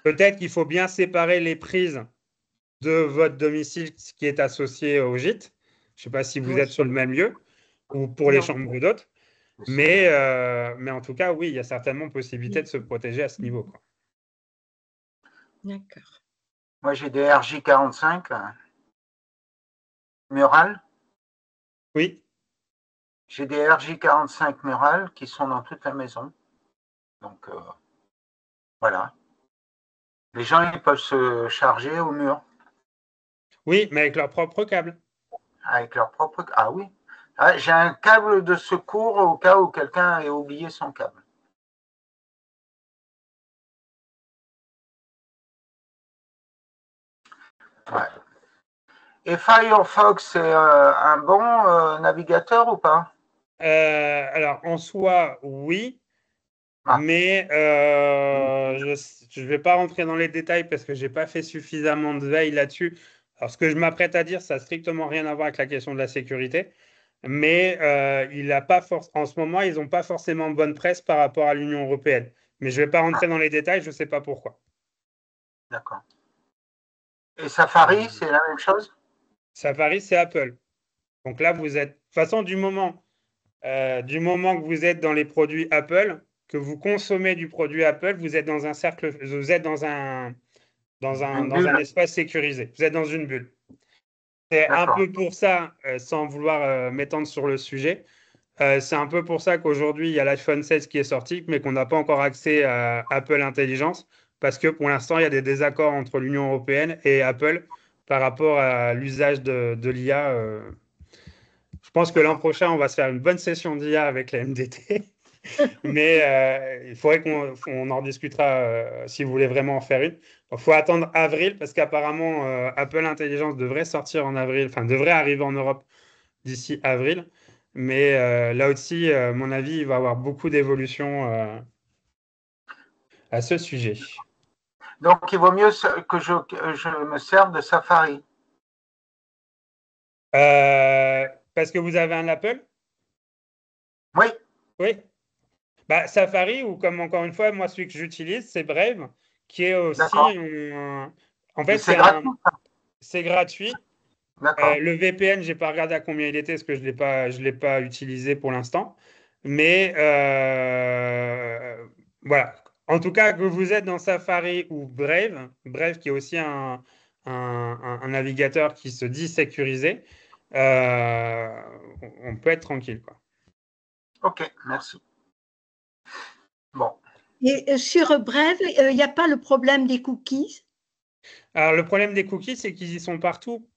peut-être qu'il faut bien séparer les prises de votre domicile qui est associé au gîte. Je ne sais pas si vous êtes sur le même lieu ou pour les chambres ou d'autres. Mais en tout cas, oui, il y a certainement possibilité de se protéger à ce niveau, quoi. D'accord. Moi, j'ai des RJ45 murales. Oui. J'ai des RJ45 murales qui sont dans toute la maison. Donc, voilà. Les gens, ils peuvent se charger au mur. Oui, mais avec leur propre câble. Avec leur propre... Ah oui. Ah, j'ai un câble de secours au cas où quelqu'un ait oublié son câble. Ouais. Et Firefox, c'est un bon navigateur ou pas? Alors, en soi, oui. Mais je ne vais pas rentrer dans les détails parce que je n'ai pas fait suffisamment de veille là-dessus. Alors, ce que je m'apprête à dire, ça n'a strictement rien à voir avec la question de la sécurité. Mais il a pas en ce moment, ils n'ont pas forcément bonne presse par rapport à l'Union européenne. Mais je ne vais pas rentrer dans les détails, je ne sais pas pourquoi. D'accord. Et Safari, c'est la même chose? Safari, c'est Apple. Donc là, vous êtes... De toute façon, du moment que vous êtes dans les produits Apple, que vous consommez du produit Apple, vous êtes dans un cercle, vous êtes dans un espace sécurisé. Vous êtes dans une bulle. C'est un peu pour ça, sans vouloir m'étendre sur le sujet, c'est un peu pour ça qu'aujourd'hui, il y a l'iPhone 16 qui est sorti, mais qu'on n'a pas encore accès à Apple Intelligence, parce que pour l'instant, il y a des désaccords entre l'Union européenne et Apple par rapport à l'usage de l'IA. Je pense que l'an prochain, on va se faire une bonne session d'IA avec la MDT. Mais il faudrait qu'on en discutera si vous voulez vraiment en faire une. Il faut attendre avril parce qu'apparemment Apple Intelligence devrait sortir en avril, enfin devrait arriver en Europe d'ici avril. Mais là aussi, à mon avis, il va y avoir beaucoup d'évolutions à ce sujet. Donc, il vaut mieux que je me serve de Safari. Parce que vous avez un Apple? Oui. Oui. Bah, Safari, ou comme encore une fois, moi, celui que j'utilise, c'est Brave, qui est aussi en fait, c'est gratuit. Le VPN, je n'ai pas regardé à combien il était, parce que je ne l'ai pas utilisé pour l'instant. Mais voilà. En tout cas, que vous êtes dans Safari ou Brave, Brave qui est aussi un navigateur qui se dit sécurisé, on peut être tranquille, quoi. Ok, merci. Bon. Et sur Brave, il n'y a pas le problème des cookies? Alors, le problème des cookies, c'est qu'ils y sont partout.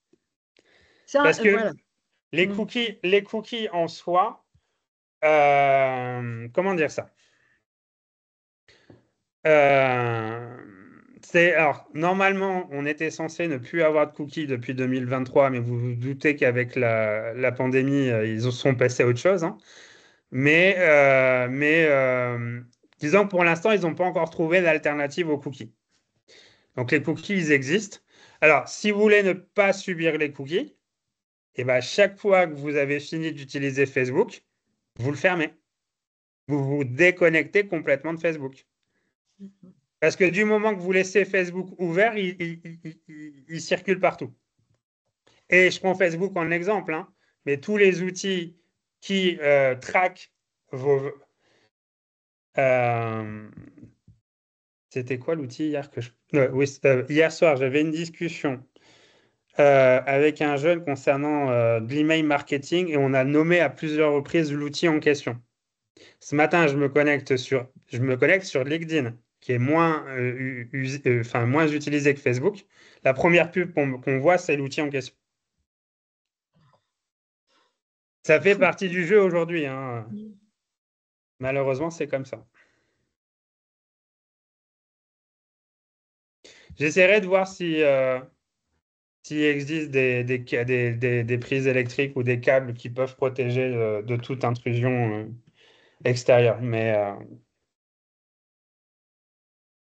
Parce que les cookies en soi, comment dire ça? Alors, normalement, on était censé ne plus avoir de cookies depuis 2023, mais vous vous doutez qu'avec la pandémie, ils sont passés à autre chose, hein. Disons que pour l'instant, ils n'ont pas encore trouvé d'alternative aux cookies. Donc, les cookies, ils existent. Alors, si vous voulez ne pas subir les cookies, et ben, chaque fois que vous avez fini d'utiliser Facebook, vous le fermez. Vous vous déconnectez complètement de Facebook. Parce que du moment que vous laissez Facebook ouvert, il circule partout. Et je prends Facebook en exemple, hein, mais tous les outils qui traquent vos... C'était quoi l'outil hier que oui, hier soir, j'avais une discussion avec un jeune concernant de l'email marketing et on a nommé à plusieurs reprises l'outil en question. Ce matin, je me connecte sur LinkedIn, qui est moins utilisé que Facebook. La première pub qu'on voit, c'est l'outil en question. Ça fait partie du jeu aujourd'hui, hein. Malheureusement, c'est comme ça. J'essaierai de voir s'il existe des prises électriques ou des câbles qui peuvent protéger de toute intrusion extérieure. Mais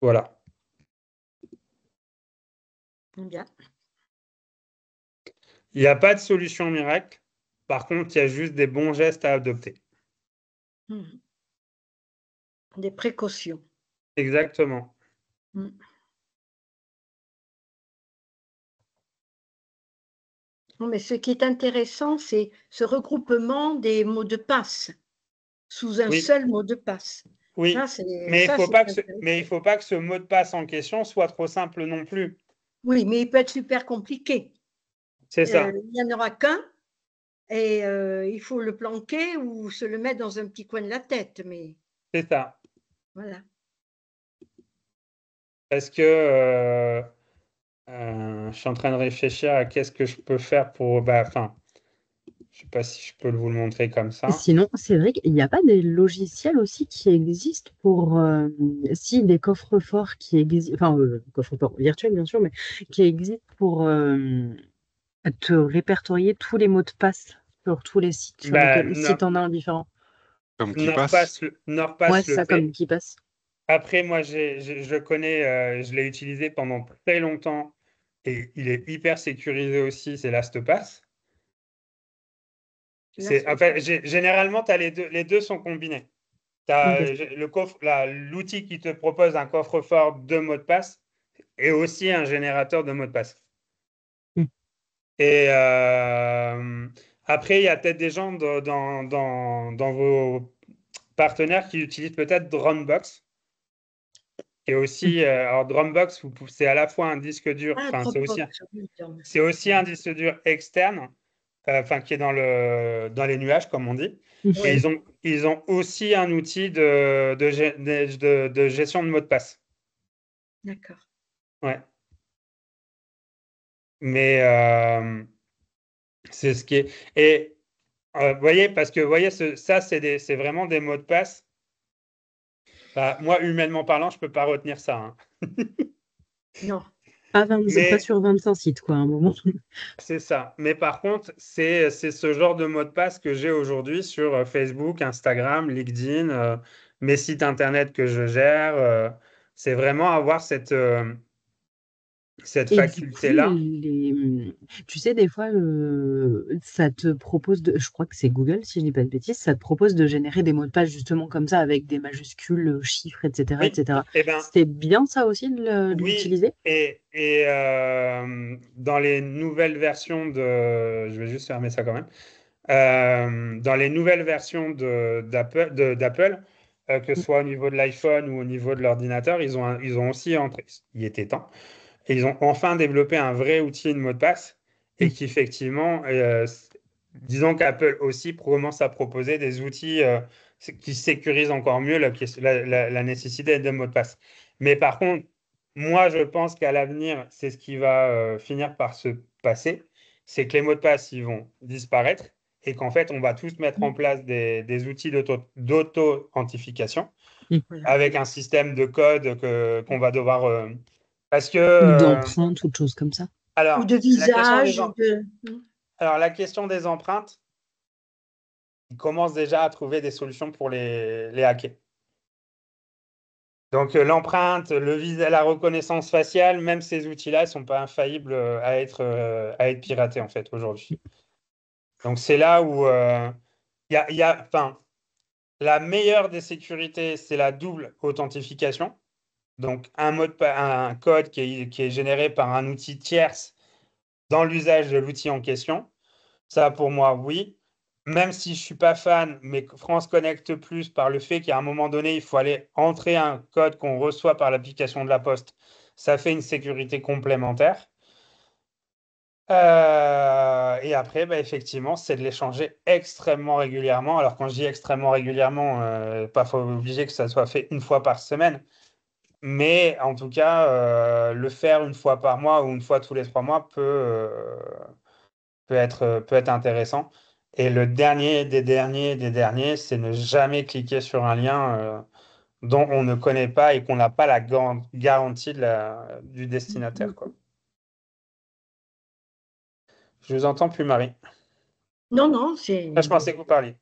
voilà. Bien. Il n'y a pas de solution miracle. Par contre, il y a juste des bons gestes à adopter. Des précautions. Exactement. Non, mais ce qui est intéressant, c'est ce regroupement des mots de passe sous un seul mot de passe. Oui, mais il ne faut pas que ce mot de passe en question soit trop simple non plus. Oui, mais il peut être super compliqué. C'est ça. Il n'y en aura qu'un et il faut le planquer ou se le mettre dans un petit coin de la tête. Mais... C'est ça. Voilà. Parce que je suis en train de réfléchir à qu'est-ce que je peux faire pour... je ne sais pas si je peux vous le montrer comme ça. Sinon, Cédric, il n'y a pas des logiciels aussi qui existent pour... si, des coffres-forts qui existent... Enfin, coffres-forts virtuels, bien sûr, mais qui existent pour te répertorier tous les mots de passe sur tous les sites sur lesquels... Si tu en as un différent. Comme KeePass. Ouais, c'est ça, comme KeePass. Après, moi, je connais, je l'ai utilisé pendant très longtemps et il est hyper sécurisé aussi, c'est LastPass. Généralement, les deux sont combinés. Tu as l'outil qui te propose un coffre-fort de mots de passe et aussi un générateur de mots de passe. Et après, il y a peut-être des gens dans vos partenaires qui utilisent peut-être Dropbox. Et aussi, alors Dropbox, c'est à la fois un disque dur, c'est aussi un disque dur externe, qui est dans les nuages, comme on dit. Et ils ont aussi un outil de gestion de mots de passe. D'accord. Ouais. Mais c'est ce qui est. Et vous voyez, parce que vous voyez, ça, c'est vraiment des mots de passe. Moi, humainement parlant, je ne peux pas retenir ça, hein. Non. Pas sur 25 sites, quoi, à un moment. C'est ça. Mais par contre, c'est ce genre de mot de passe que j'ai aujourd'hui sur Facebook, Instagram, LinkedIn, mes sites internet que je gère. C'est vraiment avoir cette faculté-là. Tu sais, des fois, ça te propose je crois que c'est Google, si je dis pas de bêtises, ça te propose de générer des mots de passe justement comme ça, avec des majuscules, chiffres, etc. Oui. etc. Eh ben, c'est bien ça aussi de l'utiliser? Et dans les nouvelles versions je vais juste fermer ça quand même. Dans les nouvelles versions d'Apple, que ce soit au niveau de l'iPhone ou au niveau de l'ordinateur, ils ont aussi entré, il était temps, et ils ont enfin développé un vrai outil de mot de passe et qu'effectivement, disons qu'Apple aussi commence à proposer des outils qui sécurisent encore mieux la nécessité de mot de passe. Mais par contre, moi, je pense qu'à l'avenir, c'est ce qui va finir par se passer, c'est que les mots de passe, ils vont disparaître et qu'en fait, on va tous mettre en place des outils d'auto-authentification avec un système de code qu'on va devoir… parce que… Ou d'empreintes ou de choses comme ça. Alors, ou de visage. Alors, la question des empreintes, ils commencent déjà à trouver des solutions pour les hacker. Donc, l'empreinte, la reconnaissance faciale, même ces outils-là, ils ne sont pas infaillibles à être piratés, en fait, aujourd'hui. Donc, c'est là où la meilleure des sécurités, c'est la double authentification. Donc, un code qui est généré par un outil tierce dans l'usage de l'outil en question. Ça, pour moi, oui. Même si je ne suis pas fan, mais France Connect Plus, par le fait qu'à un moment donné, il faut aller entrer un code qu'on reçoit par l'application de la Poste, ça fait une sécurité complémentaire. Et après, effectivement, c'est de l'échanger extrêmement régulièrement. Alors, quand je dis extrêmement régulièrement, pas obligé que ça soit fait une fois par semaine. Mais en tout cas, le faire une fois par mois ou une fois tous les 3 mois peut être intéressant. Et le dernier des derniers, c'est ne jamais cliquer sur un lien dont on ne connaît pas et qu'on n'a pas la garantie du destinataire, quoi. Je vous entends plus, Marie. Non, c'est… Je pensais que vous parliez.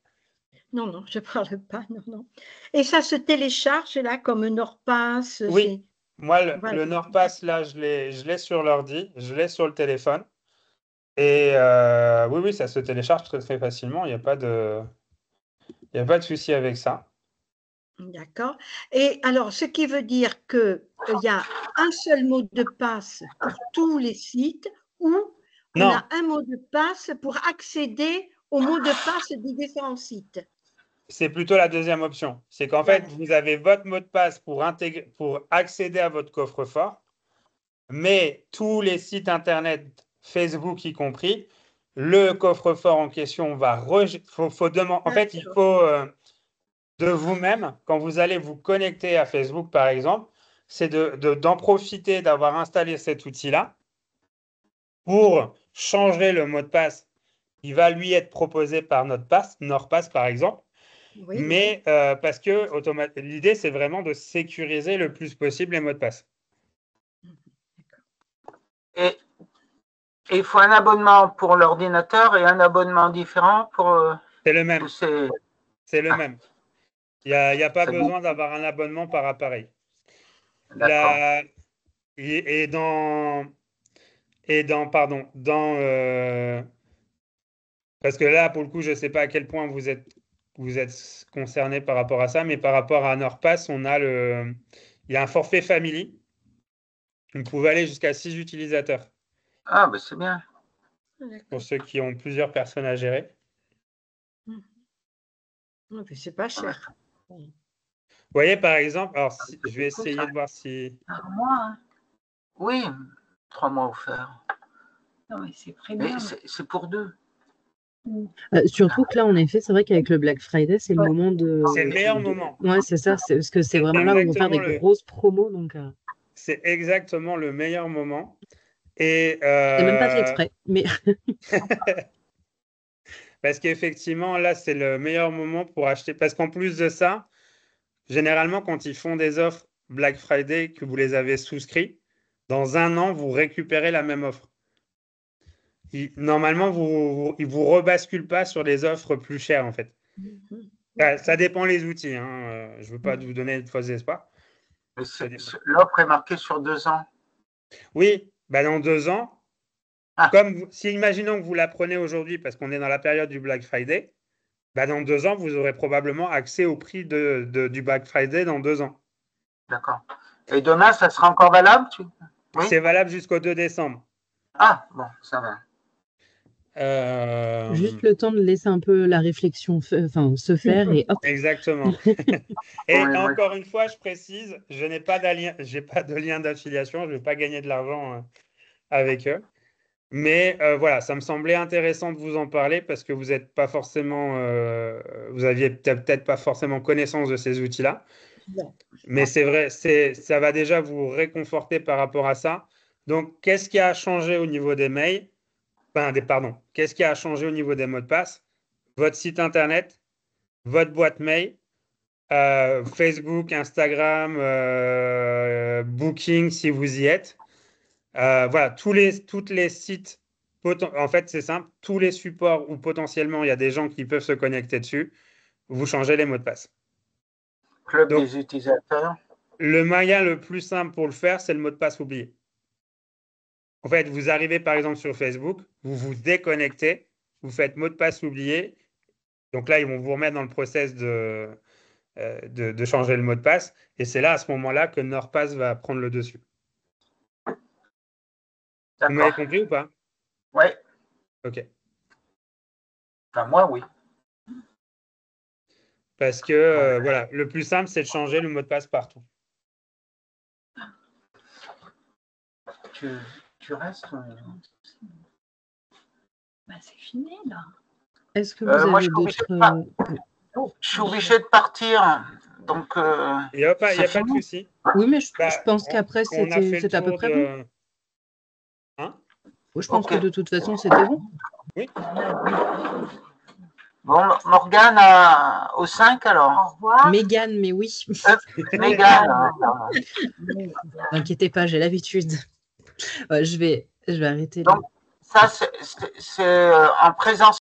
Non, je ne parle pas, non. Et ça se télécharge, là, comme NordPass? Oui, moi, le NordPass, là, je l'ai sur l'ordi, je l'ai sur le téléphone. Et oui, ça se télécharge très, très facilement. Il n'y a pas de souci avec ça. D'accord. Et alors, ce qui veut dire qu'il y a un seul mot de passe pour tous les sites ou on a un mot de passe pour accéder au mot de passe des différents sites? C'est plutôt la deuxième option. C'est qu'en fait, vous avez votre mot de passe pour accéder à votre coffre-fort, mais tous les sites Internet, Facebook y compris, le coffre-fort en question va en fait, il faut de vous-même, quand vous allez vous connecter à Facebook, par exemple, c'est d'en profiter d'avoir installé cet outil-là pour changer le mot de passe. Il va lui être proposé par NordPass, par exemple. Oui, mais parce que l'idée, c'est vraiment de sécuriser le plus possible les mots de passe. Et il faut un abonnement pour l'ordinateur et un abonnement différent pour… C'est le même. C'est le même. Il n'y a pas besoin d'avoir un abonnement par appareil. D'accord. Parce que là, pour le coup, je ne sais pas à quel point vous êtes concerné par rapport à ça, mais par rapport à NordPass, il y a un forfait family. Vous pouvez aller jusqu'à 6 utilisateurs. Ah, ben c'est bien. Pour ceux qui ont plusieurs personnes à gérer. C'est pas cher. Vous voyez, par exemple, alors je vais essayer de voir si… Un mois, hein. Oui, 3 mois offerts. Non, mais c'est premium. C'est pour 2. Surtout que là, en effet, c'est vrai qu'avec le Black Friday, c'est le moment de… C'est le meilleur moment. Ouais, c'est ça, parce que c'est vraiment là où on va faire des grosses promos. Donc, c'est exactement le meilleur moment. Et c'est même pas fait exprès, mais… Parce qu'effectivement, là, c'est le meilleur moment pour acheter. Parce qu'en plus de ça, généralement, quand ils font des offres Black Friday, que vous les avez souscrits, dans 1 an, vous récupérez la même offre. Normalement, ils ne vous rebasculent pas sur des offres plus chères, en fait. Ça dépend les outils. Hein. Je ne veux pas vous donner de faux espoirs. L'offre est marquée sur 2 ans. Oui, dans 2 ans, si imaginons que vous la prenez aujourd'hui, parce qu'on est dans la période du Black Friday, dans 2 ans, vous aurez probablement accès au prix du Black Friday dans 2 ans. D'accord. Et demain, ça sera encore valable? Oui. C'est valable jusqu'au 2 décembre. Ah, bon, ça va. Juste le temps de laisser un peu la réflexion se faire et hop. Exactement. Et encore une fois, je précise, je n'ai pas de lien d'affiliation, je ne vais pas gagner de l'argent avec eux. Mais voilà, ça me semblait intéressant de vous en parler parce que vous n'êtes pas forcément, vous aviez peut-être pas forcément connaissance de ces outils-là. Mais c'est vrai, ça va déjà vous réconforter par rapport à ça. Donc, qu'est-ce qui a changé au niveau des mails? Qu'est-ce qui a changé au niveau des mots de passe? votre site internet, votre boîte mail, Facebook, Instagram, Booking si vous y êtes. Voilà, toutes les sites, en fait c'est simple, tous les supports où potentiellement il y a des gens qui peuvent se connecter dessus, vous changez les mots de passe. Club des utilisateurs. Le moyen le plus simple pour le faire, c'est le mot de passe oublié. En fait, vous arrivez par exemple sur Facebook, vous vous déconnectez, vous faites mot de passe oublié. Donc là, ils vont vous remettre dans le process de changer le mot de passe. Et c'est là, à ce moment-là, que NordPass va prendre le dessus. Vous m'avez compris ou pas? Oui. OK. Enfin, moi, oui. Parce que, voilà, le plus simple, c'est de changer le mot de passe partout. Tu restes C'est fini, là. Est-ce que vous avez d'autres... Je suis obligé de partir. Donc, il n'y a pas de souci. Oui, mais je pense qu'après, c'était à peu près bon. Hein? Je pense que de toute façon, c'était bon. Oui. Bon, Morgane au 5 alors. Au revoir. Mégane, mais oui. Mégane. N'inquiétez pas, j'ai l'habitude. Je vais arrêter. Donc, ça, c'est en présence.